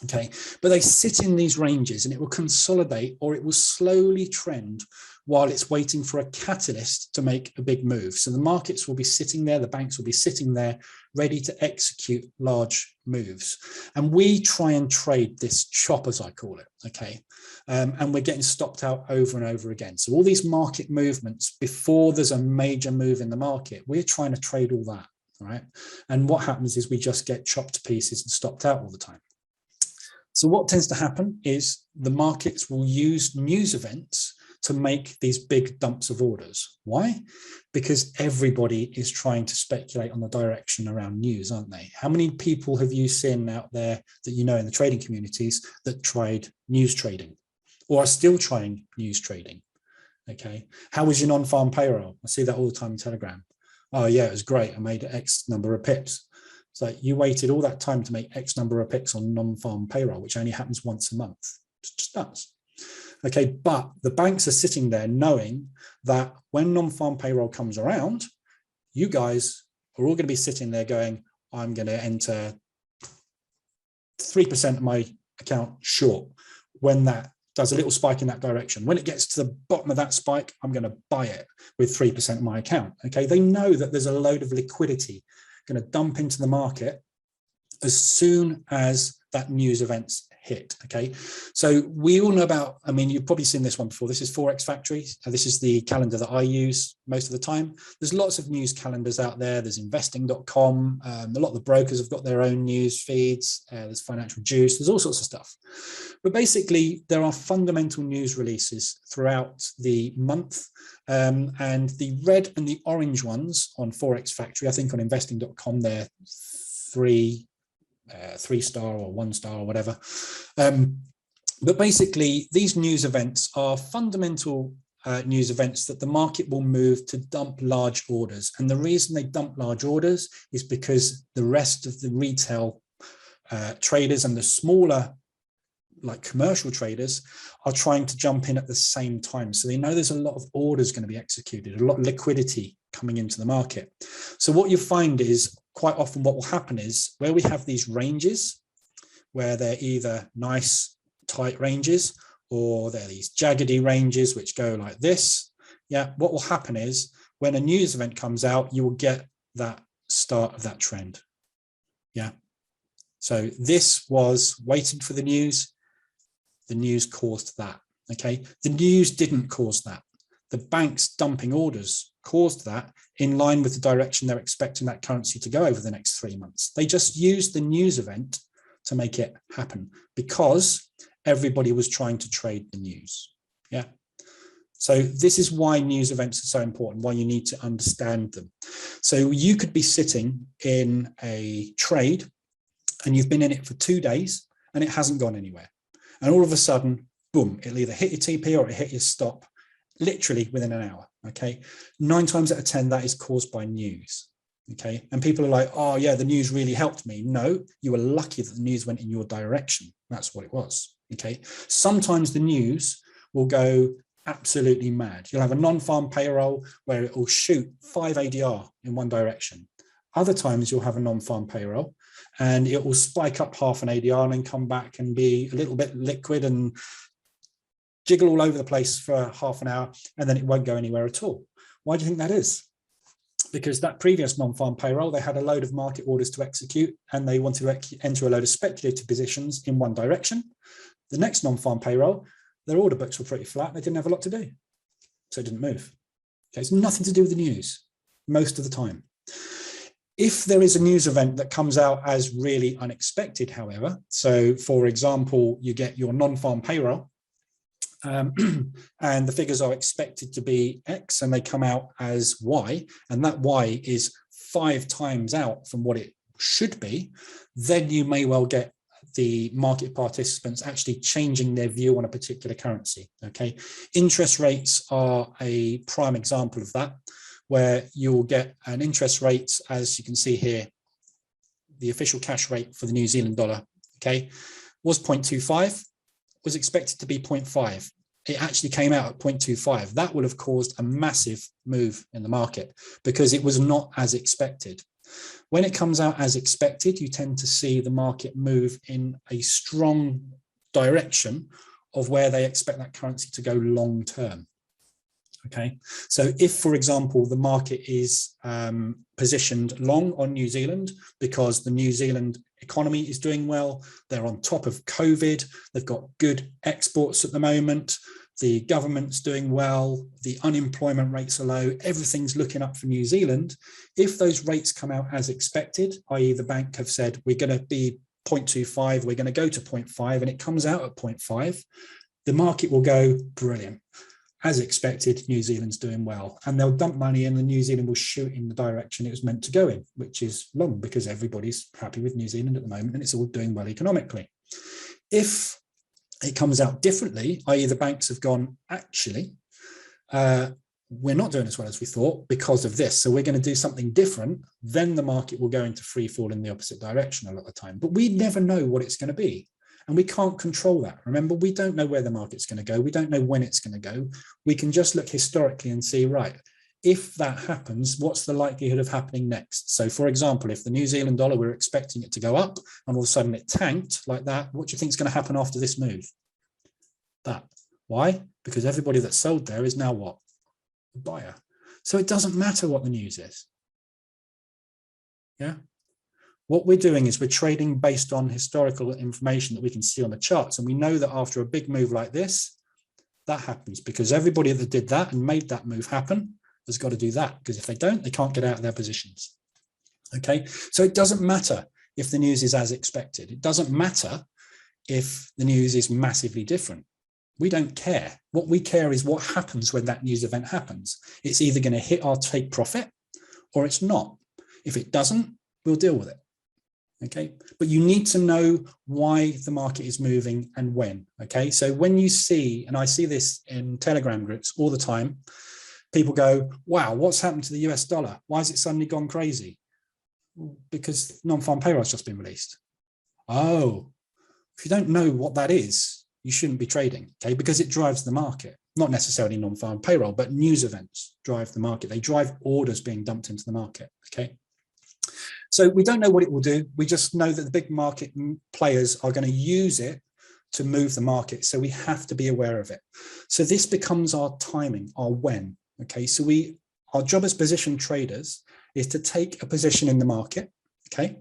Speaker 1: Okay, but they sit in these ranges and it will consolidate or it will slowly trend while it's waiting for a catalyst to make a big move. So the markets will be sitting there, the banks will be sitting there ready to execute large moves. And we try and trade this chop, as I call it, okay? And we're getting stopped out over and over again. So all these market movements before there's a major move in the market, we're trying to trade all that, right? And what happens is we just get chopped to pieces and stopped out all the time. So what tends to happen is the markets will use news events to make these big dumps of orders. Why? Because everybody is trying to speculate on the direction around news, aren't they? How many people have you seen out there that you know in the trading communities that tried news trading or are still trying news trading? Okay. How was your non-farm payroll? I see that all the time in Telegram. Oh yeah, it was great. I made X number of pips. It's like you waited all that time to make X number of pips on non-farm payroll, which only happens once a month. It's just nuts. Okay, but the banks are sitting there knowing that when non-farm payroll comes around, you guys are all going to be sitting there going, I'm going to enter 3% of my account short when that does a little spike in that direction. When it gets to the bottom of that spike, I'm going to buy it with 3% of my account. Okay, they know that there's a load of liquidity going to dump into the market as soon as that news events hit. Okay, so we all know about, I mean, you've probably seen this one before. This is Forex Factory. This is the calendar that I use most of the time. There's lots of news calendars out there. There's investing.com. A lot of the brokers have got their own news feeds. There's Financial Juice. There's all sorts of stuff. But basically, there are fundamental news releases throughout the month. And the red and the orange ones on Forex Factory, I think on investing.com, they're 3-star or 1-star or whatever. But basically, these news events are fundamental news events that the market will move to dump large orders. And the reason they dump large orders is because the rest of the retail traders and the smaller, like commercial traders, are trying to jump in at the same time. So they know there's a lot of orders going to be executed, a lot of liquidity coming into the market. So what you find is quite often what will happen is where we have these ranges, where they're either nice tight ranges or they're these jaggedy ranges which go like this. Yeah, what will happen is when a news event comes out, you will get that start of that trend. Yeah. So this was waiting for the news. The news caused that. Okay. The news didn't cause that. The banks dumping orders caused that in line with the direction they're expecting that currency to go over the next 3 months. They just used the news event to make it happen because everybody was trying to trade the news. Yeah. So this is why news events are so important, why you need to understand them. So you could be sitting in a trade and you've been in it for 2 days and it hasn't gone anywhere. And all of a sudden, boom, it'll either hit your TP or it hit your stop literally within an hour. Okay. 9 times out of 10, that is caused by news. Okay. And people are like, oh yeah, the news really helped me. No, you were lucky that the news went in your direction. That's what it was. Okay. Sometimes the news will go absolutely mad. You'll have a non-farm payroll where it will shoot 5 ADR in one direction. Other times you'll have a non-farm payroll and it will spike up half an ADR and then come back and be a little bit liquid and jiggle all over the place for half an hour, and then it won't go anywhere at all. Why do you think that is? Because that previous non-farm payroll, they had a load of market orders to execute and they wanted to enter a load of speculative positions in one direction. The next non-farm payroll, their order books were pretty flat. They didn't have a lot to do. So it didn't move. Okay, it's nothing to do with the news most of the time. If there is a news event that comes out as really unexpected, however, so for example, you get your non-farm payroll, and the figures are expected to be X and they come out as Y, and that Y is 5 times out from what it should be, then you may well get the market participants actually changing their view on a particular currency. Okay, interest rates are a prime example of that, where you'll get an interest rate, as you can see here, the official cash rate for the New Zealand dollar, okay, was 0.25. was expected to be 0.5. It actually came out at 0.25. That would have caused a massive move in the market because it was not as expected. When it comes out as expected, you tend to see the market move in a strong direction of where they expect that currency to go long term. Okay, so if, for example, the market is positioned long on New Zealand because the New Zealand economy is doing well, they're on top of COVID, they've got good exports at the moment, the government's doing well, the unemployment rates are low, everything's looking up for New Zealand. If those rates come out as expected, i.e. the bank have said, we're going to be 0.25, we're going to go to 0.5, and it comes out at 0.5, the market will go, brilliant. As expected, New Zealand's doing well, and they'll dump money in and New Zealand will shoot in the direction it was meant to go in, which is long because everybody's happy with New Zealand at the moment and it's all doing well economically. If it comes out differently, i.e. the banks have gone, actually, we're not doing as well as we thought because of this, so we're going to do something different, then the market will go into free fall in the opposite direction a lot of the time. But we never know what it's going to be. And we can't control that. Remember, we don't know where the market's going to go. We don't know when it's going to go. We can just look historically and see, right, if that happens, what's the likelihood of happening next? So, for example, if the New Zealand dollar, we're expecting it to go up and all of a sudden it tanked like that, what do you think is going to happen after this move? That. Why? Because everybody that sold there is now what? A buyer. So it doesn't matter what the news is. Yeah. What we're doing is we're trading based on historical information that we can see on the charts. And we know that after a big move like this, that happens because everybody that did that and made that move happen has got to do that, because if they don't, they can't get out of their positions. Okay, so it doesn't matter if the news is as expected. It doesn't matter if the news is massively different. We don't care. What we care is what happens when that news event happens. It's either going to hit our take profit or it's not. If it doesn't, we'll deal with it. Okay, but you need to know why the market is moving and when. Okay, so when you see, and I see this in Telegram groups all the time, people go, wow, what's happened to the US dollar? Why has it suddenly gone crazy? Because non-farm payroll has just been released. Oh, if you don't know what that is, you shouldn't be trading, okay, because it drives the market. Not necessarily non-farm payroll, but news events drive the market. They drive orders being dumped into the market, okay? So we don't know what it will do. We just know that the big market players are going to use it to move the market. So we have to be aware of it. So this becomes our timing, our when, okay? So our job as position traders is to take a position in the market, okay?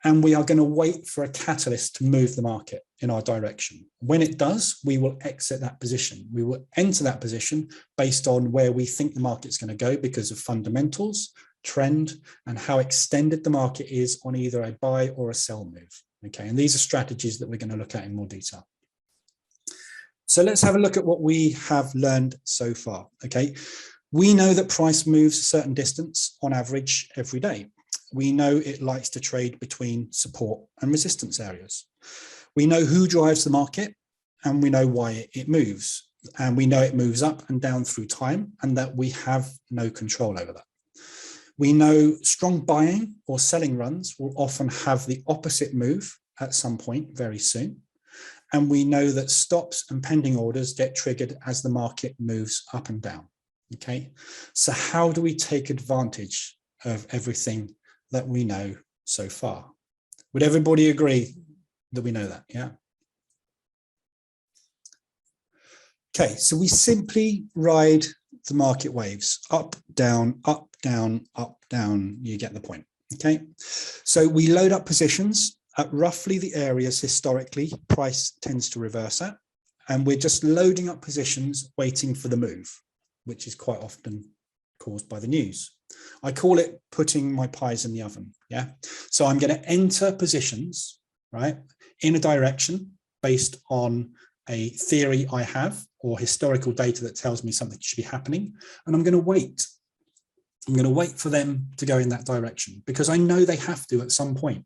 Speaker 1: And we are going to wait for a catalyst to move the market in our direction. When it does, we will exit that position. We will enter that position based on where we think the market's going to go because of fundamentals, trend, and how extended the market is on either a buy or a sell move. Okay, and these are strategies that we're going to look at in more detail. So let's have a look at what we have learned so far. Okay, we know that price moves a certain distance on average every day. We know it likes to trade between support and resistance areas. We know who drives the market and we know why it moves. And we know it moves up and down through time and that we have no control over that. We know strong buying or selling runs will often have the opposite move at some point very soon. And we know that stops and pending orders get triggered as the market moves up and down. Okay, so how do we take advantage of everything that we know so far? Would everybody agree that we know that? Yeah. Okay, so we simply ride the market waves, up, down, up, down, up, down. You get the point. Okay, so we load up positions at roughly the areas historically price tends to reverse at, and we're just loading up positions waiting for the move, which is quite often caused by the news. I call it putting my pies in the oven. Yeah, so I'm going to enter positions, right, in a direction based on a theory I have or historical data that tells me something should be happening, and I'm going to wait. I'm going to wait for them to go in that direction because I know they have to at some point,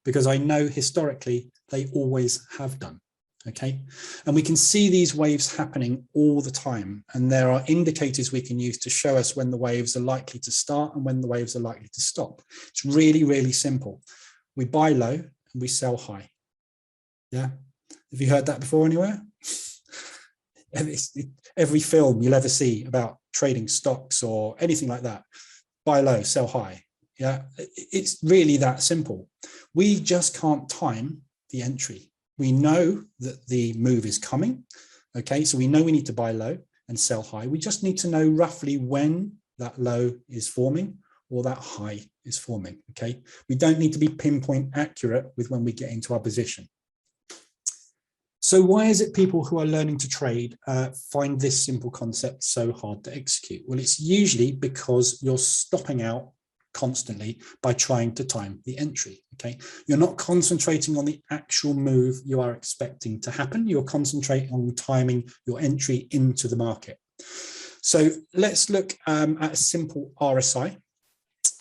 Speaker 1: because I know historically they always have done. Okay, and we can see these waves happening all the time, and there are indicators we can use to show us when the waves are likely to start and when the waves are likely to stop. It's really, really simple. We buy low and we sell high. Yeah, have you heard that before anywhere? Every film you'll ever see about trading stocks or anything like that, buy low, sell high. Yeah, it's really that simple. We just can't time the entry. We know that the move is coming. Okay, so we know we need to buy low and sell high. We just need to know roughly when that low is forming or that high is forming. Okay, we don't need to be pinpoint accurate with when we get into our position. So why is it people who are learning to trade find this simple concept so hard to execute? Well, it's usually because you're stopping out constantly by trying to time the entry. Okay, you're not concentrating on the actual move you are expecting to happen. You're concentrating on timing your entry into the market. So let's look at a simple RSI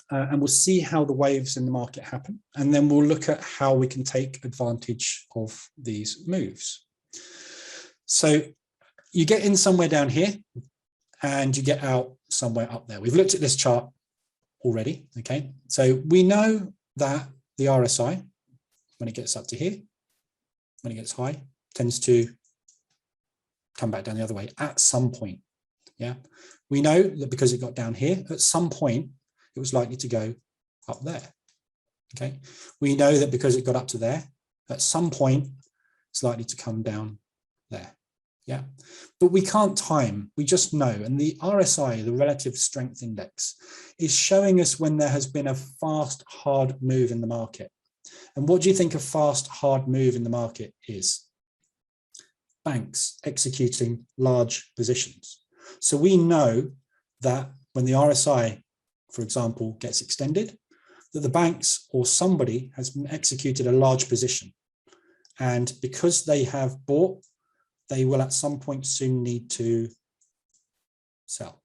Speaker 1: and we'll see how the waves in the market happen, and then we'll look at how we can take advantage of these moves. So you get in somewhere down here and you get out somewhere up there. We've looked at this chart already. Okay, so we know that the RSI, when it gets up to here, when it gets high, tends to come back down the other way at some point. Yeah, we know that because it got down here, at some point it was likely to go up there. Okay, we know that because it got up to there, at some point it's likely to come down there. Yeah, but we can't time, we just know. And the RSI, the relative strength index, is showing us when there has been a fast, hard move in the market. And what do you think a fast, hard move in the market is? Banks executing large positions. So we know that when the RSI, for example, gets extended, that the banks or somebody has executed a large position. And because they have bought, they will at some point soon need to sell.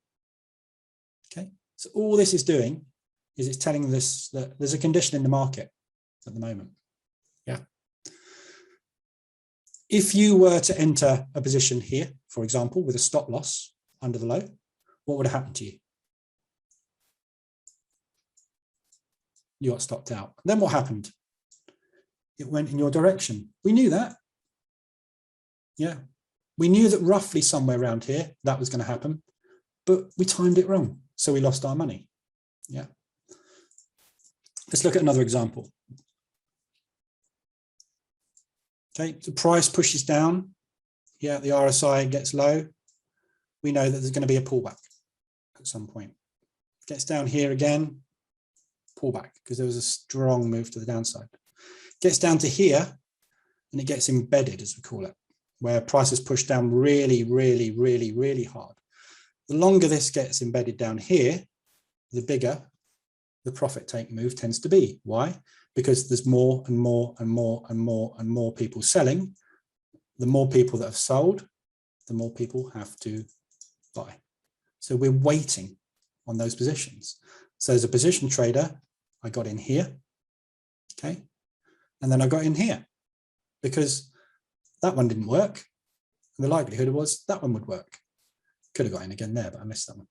Speaker 1: Okay, so all this is doing is it's telling us that there's a condition in the market at the moment. Yeah. If you were to enter a position here, for example, with a stop loss under the low, what would have happened to you? You got stopped out. Then what happened? It went in your direction. We knew that. Yeah. We knew that roughly somewhere around here that was going to happen, but we timed it wrong. So we lost our money. Yeah. Let's look at another example. Okay, the price pushes down. Yeah, the RSI gets low. We know that there's going to be a pullback at some point. Gets down here again, pullback, because there was a strong move to the downside. Gets down to here, and it gets embedded, as we call it, where prices push down really, really, really, really hard. The longer this gets embedded down here, the bigger the profit take move tends to be. Why? Because there's more and more and more and more and more people selling. The more people that have sold, the more people have to buy. So we're waiting on those positions. So as a position trader, I got in here, okay? And then I got in here because that one didn't work. And the likelihood was that one would work. Could have got in again there, but I missed that one.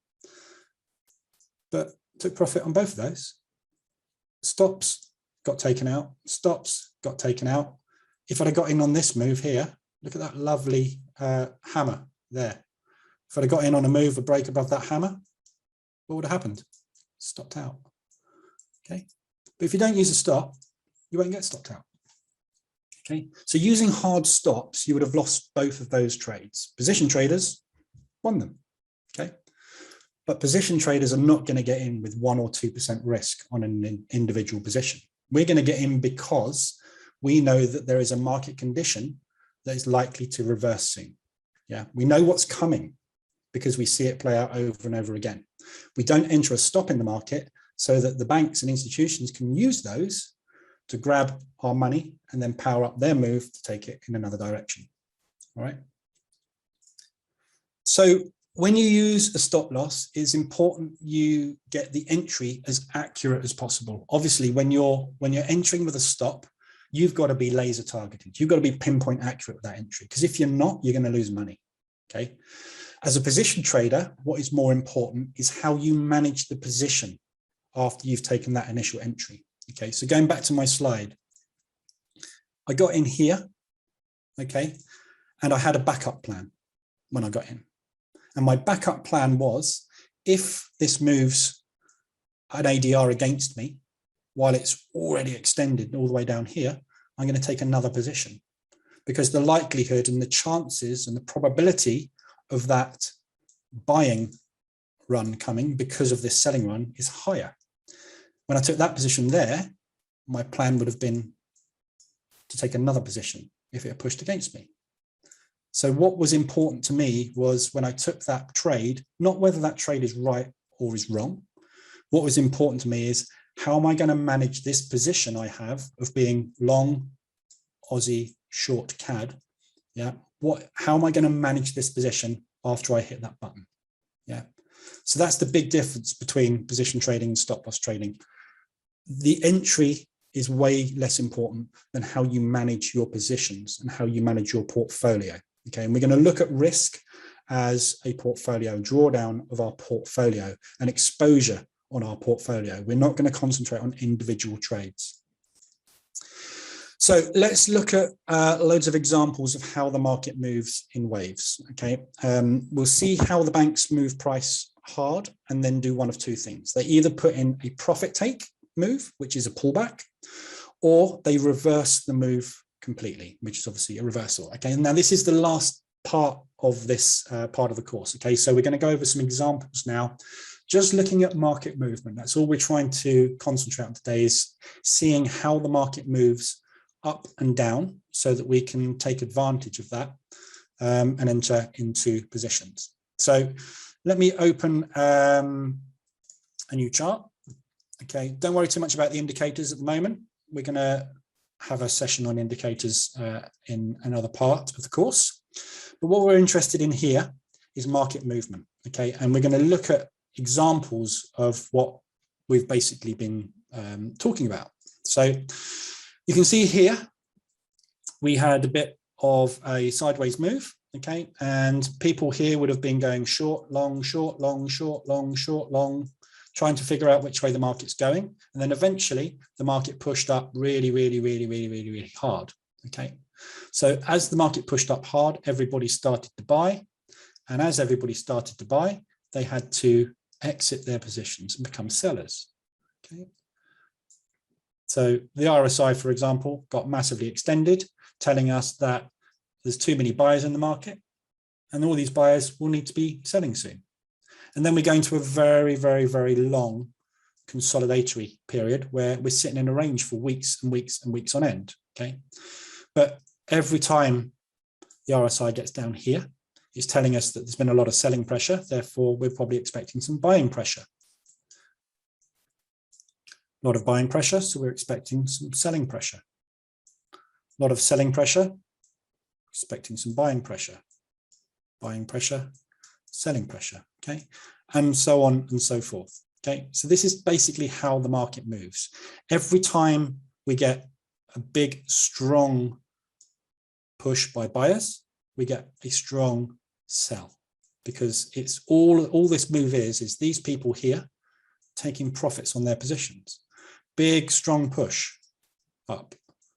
Speaker 1: But took profit on both of those. Stops got taken out, stops got taken out. If I'd have got in on this move here, look at that lovely hammer there. If I'd have got in on a move, a break above that hammer, what would have happened? Stopped out. Okay. But if you don't use a stop, you won't get stopped out. Okay. So using hard stops, you would have lost both of those trades. Position traders won them. Okay. But position traders are not going to get in with 1 or 2% risk on an individual position. We're going to get in because we know that there is a market condition that is likely to reverse soon. Yeah, we know what's coming because we see it play out over and over again. We don't enter a stop in the market so that the banks and institutions can use those to grab our money and then power up their move to take it in another direction. All right. So when you use a stop loss, it's important you get the entry as accurate as possible. Obviously, when you're entering with a stop, you've got to be laser targeted. You've got to be pinpoint accurate with that entry, because if you're not, you're going to lose money. Okay. As a position trader, what is more important is how you manage the position after you've taken that initial entry. Okay. So going back to my slide, I got in here. Okay. And I had a backup plan when I got in. And my backup plan was, if this moves an ADR against me, while it's already extended all the way down here, I'm going to take another position, because the likelihood and the chances and the probability of that buying run coming because of this selling run is higher. When I took that position there, my plan would have been to take another position if it had pushed against me. So what was important to me was, when I took that trade, not whether that trade is right or is wrong. What was important to me is, how am I going to manage this position I have of being long Aussie, short CAD? Yeah. How am I going to manage this position after I hit that button? Yeah. So that's the big difference between position trading and stop loss trading. The entry is way less important than how you manage your positions and how you manage your portfolio. Okay, and we're going to look at risk as a portfolio, drawdown of our portfolio, and exposure on our portfolio. We're not going to concentrate on individual trades. So let's look at loads of examples of how the market moves in waves. Okay, we'll see how the banks move price hard and then do one of two things. They either put in a profit take move, which is a pullback, or they reverse the move completely, which is obviously a reversal. Okay, now this is the last part of this part of the course. Okay, so we're going to go over some examples now, just looking at market movement. That's all we're trying to concentrate on today, is seeing how the market moves up and down so that we can take advantage of that and enter into positions. So let me open a new chart. Okay, don't worry too much about the indicators at the moment. We're going to have a session on indicators in another part of the course. But what we're interested in here is market movement. Okay, and we're going to look at examples of what we've basically been talking about. So you can see here we had a bit of a sideways move. Okay, and people here would have been going short, long, short, long, short, long, short, long, trying to figure out which way the market's going. And then eventually the market pushed up really, really, really, really, really, really hard. Okay, so as the market pushed up hard, everybody started to buy. And as everybody started to buy, they had to exit their positions and become sellers. Okay, so the RSI, for example, got massively extended, telling us that there's too many buyers in the market and all these buyers will need to be selling soon. And then we go into a very, very, very long consolidatory period where we're sitting in a range for weeks and weeks and weeks on end. Okay, but every time the RSI gets down here, it's telling us that there's been a lot of selling pressure. Therefore, we're probably expecting some buying pressure. A lot of buying pressure, so we're expecting some selling pressure. A lot of selling pressure, expecting some buying pressure, selling pressure, okay, and so on and so forth. Okay, so this is basically how the market moves. Every time we get a big, strong push by buyers, we get a strong sell, because it's all this move is these people here taking profits on their positions. Big, strong push up,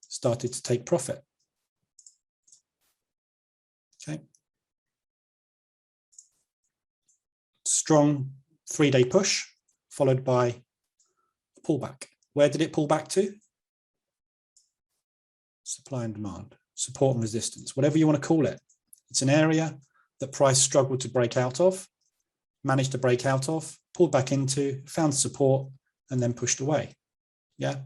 Speaker 1: started to take profit. Okay, strong 3-day push followed by a pullback. Where did it pull back to? Supply and demand, support and resistance, whatever you want to call it. It's an area that price struggled to break out of, managed to break out of, pulled back into, found support, and then pushed away. Yeah.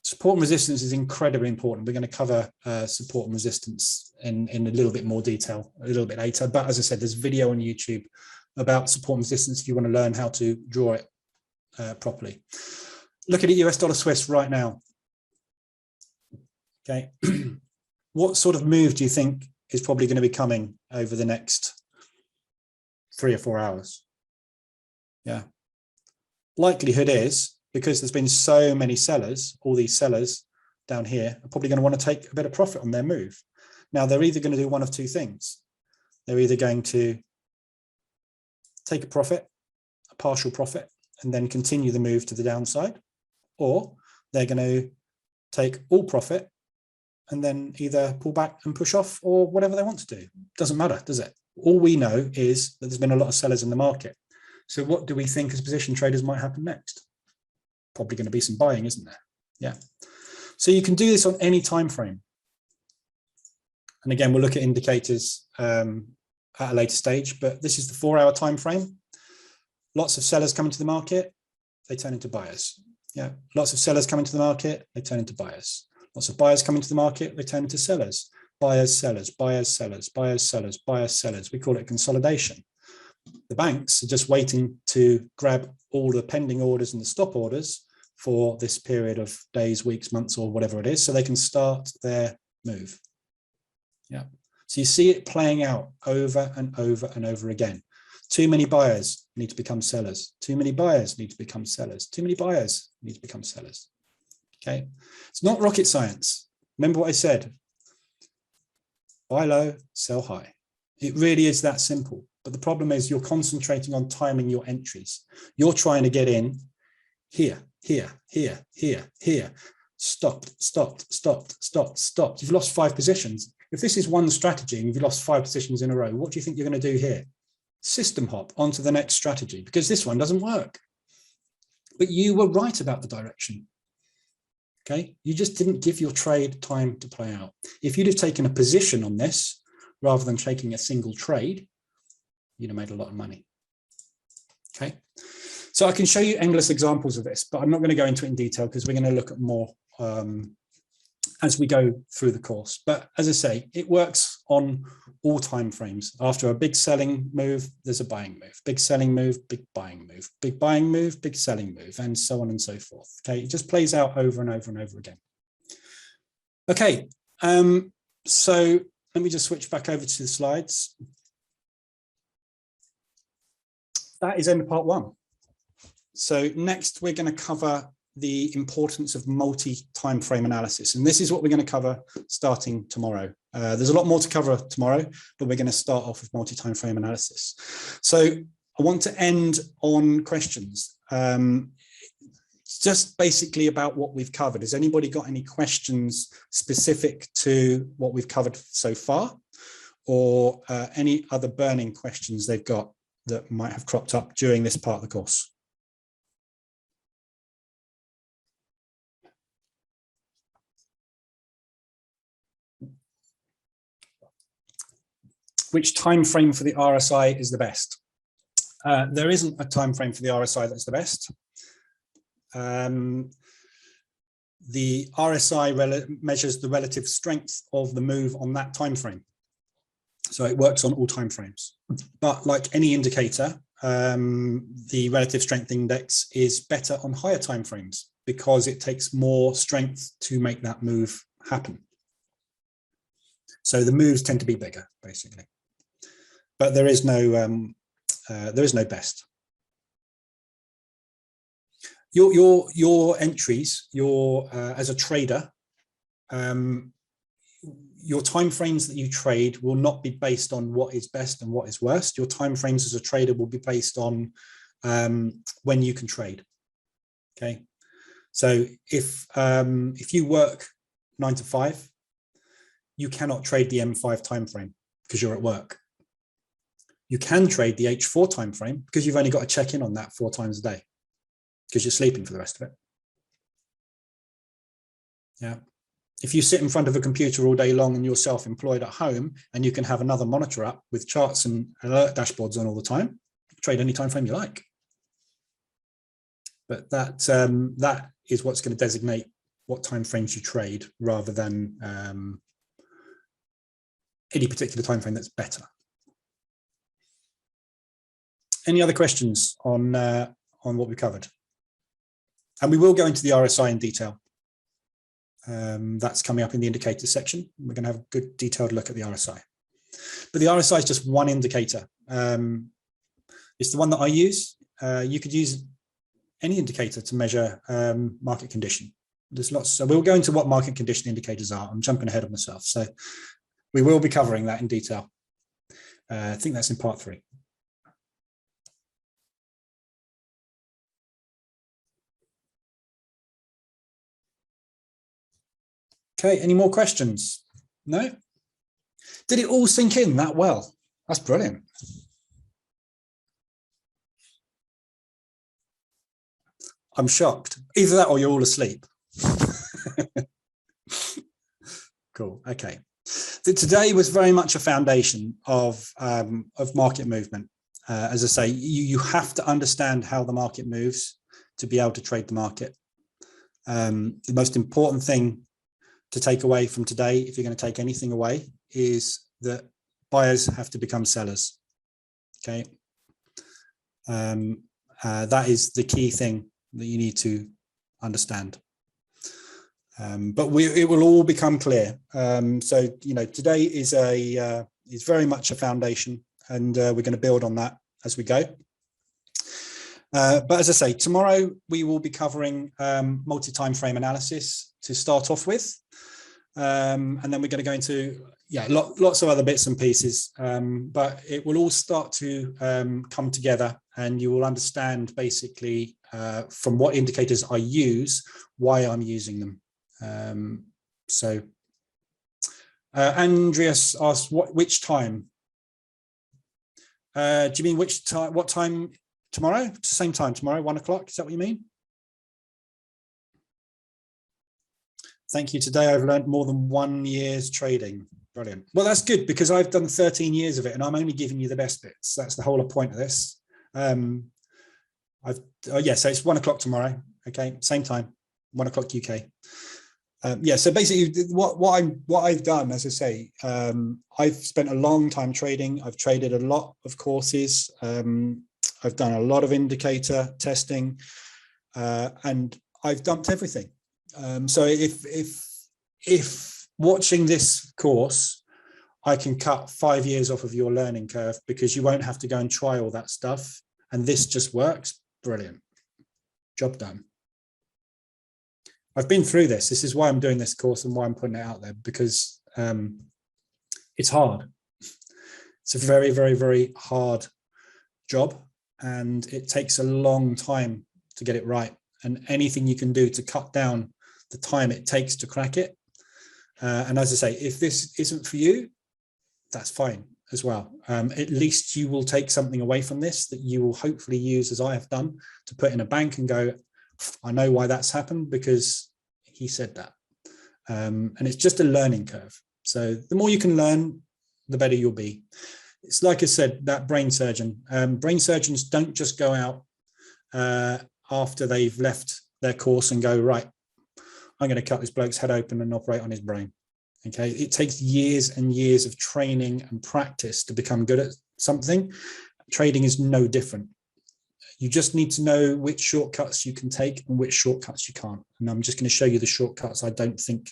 Speaker 1: Support and resistance is incredibly important. We're going to cover support and resistance in a little bit more detail a little bit later. But as I said, there's a video on YouTube about support and resistance if you want to learn how to draw it properly. Looking at US dollar Swiss right now. Okay, what sort of move do you think is probably going to be coming over the next 3 or 4 hours? Yeah, likelihood is, because there's been so many sellers, all these sellers down here are probably going to want to take a bit of profit on their move. Now, they're either going to do one of two things. They're either going to take a profit, a partial profit, and then continue the move to the downside, or they're going to take all profit and then either pull back and push off, or whatever they want to do. Doesn't matter, does it? All we know is that there's been a lot of sellers in the market. So what do we think as position traders might happen next? Probably going to be some buying, isn't there? Yeah. So you can do this on any time frame. And again, we'll look at indicators at a later stage, but this is the 4-hour time frame. Lots of sellers come into the market, they turn into buyers. Yeah. Lots of sellers come into the market, they turn into buyers. Lots of buyers come into the market, they turn into sellers. Buyers, sellers, buyers, sellers, buyers, sellers, buyers, sellers. We call it consolidation. The banks are just waiting to grab all the pending orders and the stop orders for this period of days, weeks, months, or whatever it is, so they can start their move. Yeah. So you see it playing out over and over and over again. Too many buyers need to become sellers. Too many buyers need to become sellers. Too many buyers need to become sellers. Okay. It's not rocket science. Remember what I said. Buy low, sell high. It really is that simple. But the problem is you're concentrating on timing your entries. You're trying to get in here, here, here, here, here. Stopped, stopped, stopped, stopped, stopped. You've lost 5 positions. If this is one strategy and you've lost 5 positions in a row, what do you think you're going to do here? System hop onto the next strategy, because this one doesn't work. But you were right about the direction. Okay, you just didn't give your trade time to play out. If you'd have taken a position on this rather than taking a single trade, you'd have made a lot of money. Okay, so I can show you endless examples of this, but I'm not going to go into it in detail because we're going to look at more as we go through the course. But as I say, it works on all time frames. After a big selling move, there's a buying move, big selling move, big buying move, big buying move, big selling move, and so on and so forth. Okay, it just plays out over and over and over again. Okay, so let me just switch back over to the slides. That is end of part one. So next we're going to cover the importance of multi-time frame analysis. And this is what we're going to cover starting tomorrow. There's a lot more to cover tomorrow, but we're going to start off with multi-time frame analysis. So I want to end on questions. Just basically about what we've covered. Has anybody got any questions specific to what we've covered so far, or any other burning questions they've got that might have cropped up during this part of the course? Which time frame for the RSI is the best? There isn't a time frame for the RSI that's the best. The RSI measures the relative strength of the move on that time frame. So it works on all time frames. But like any indicator, the relative strength index is better on higher time frames because it takes more strength to make that move happen. So the moves tend to be bigger, basically. But there is no best. Your entries, as a trader, your time frames that you trade will not be based on what is best and what is worst. Your time frames as a trader will be based on when you can trade. Okay, so if you work 9 to 5, you cannot trade the M5 time frame because you're at work. You can trade the H4 time frame because you've only got to check in on that 4 times a day because you're sleeping for the rest of it. Yeah. If you sit in front of a computer all day long and you're self-employed at home and you can have another monitor up with charts and alert dashboards on all the time, trade any time frame you like. But that is what's going to designate what time frames you trade rather than any particular time frame that's better. Any other questions on what we covered? And we will go into the RSI in detail. That's coming up in the indicator section. We're going to have a good detailed look at the RSI. But the RSI is just one indicator. It's the one that I use. You could use any indicator to measure market condition. There's lots. So we'll go into what market condition indicators are. I'm jumping ahead of myself. So we will be covering that in detail. I think that's in part 3. Okay, any more questions? No? Did it all sink in that well? That's brilliant. I'm shocked. Either that or you're all asleep. Cool, okay. Today was very much a foundation of market movement. As I say, you have to understand how the market moves to be able to trade the market. The most important thing to take away from today, if you're going to take anything away, is that buyers have to become sellers. Okay, that is the key thing that you need to understand. But it will all become clear. So today is very much a foundation, and we're going to build on that as we go. But as I say, tomorrow we will be covering multi-time frame analysis to start off with. And then we're going to go into lots of other bits and pieces, but it will all start to come together, and you will understand basically from what indicators I use, why I'm using them. So Andreas asked, which time? Do you mean which time? What time tomorrow? Same time tomorrow, 1 o'clock. Is that what you mean? Thank you. Today I've learned more than 1 year's trading. Brilliant. Well, that's good because I've done 13 years of it and I'm only giving you the best bits. That's the whole point of this. Yeah, so it's 1 o'clock tomorrow. Okay, same time, 1 o'clock UK. Yeah, so basically what I've done, as I say, I've spent a long time trading. I've traded a lot of courses. I've done a lot of indicator testing, and I've dumped everything. So if watching this course, I can cut 5 years off of your learning curve because you won't have to go and try all that stuff, and this just works, brilliant. Job done. I've been through this. This is why I'm doing this course and why I'm putting it out there, because it's hard. It's a very, very, very hard job, and it takes a long time to get it right. And anything you can do to cut down the time it takes to crack it. And as I say, if this isn't for you, that's fine as well. At least you will take something away from this that you will hopefully use, as I have done, to put in a bank and go, I know why that's happened because he said that. And it's just a learning curve. So the more you can learn, the better you'll be. It's like I said, that brain surgeon. Brain surgeons don't just go out after they've left their course and go, right, I'm going to cut this bloke's head open and operate on his brain. Okay, it takes years and years of training and practice to become good at something. Trading is no different. You just need to know which shortcuts you can take and which shortcuts you can't. And I'm just going to show you the shortcuts I don't think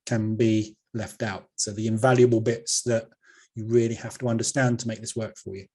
Speaker 1: can be left out. So the invaluable bits that you really have to understand to make this work for you.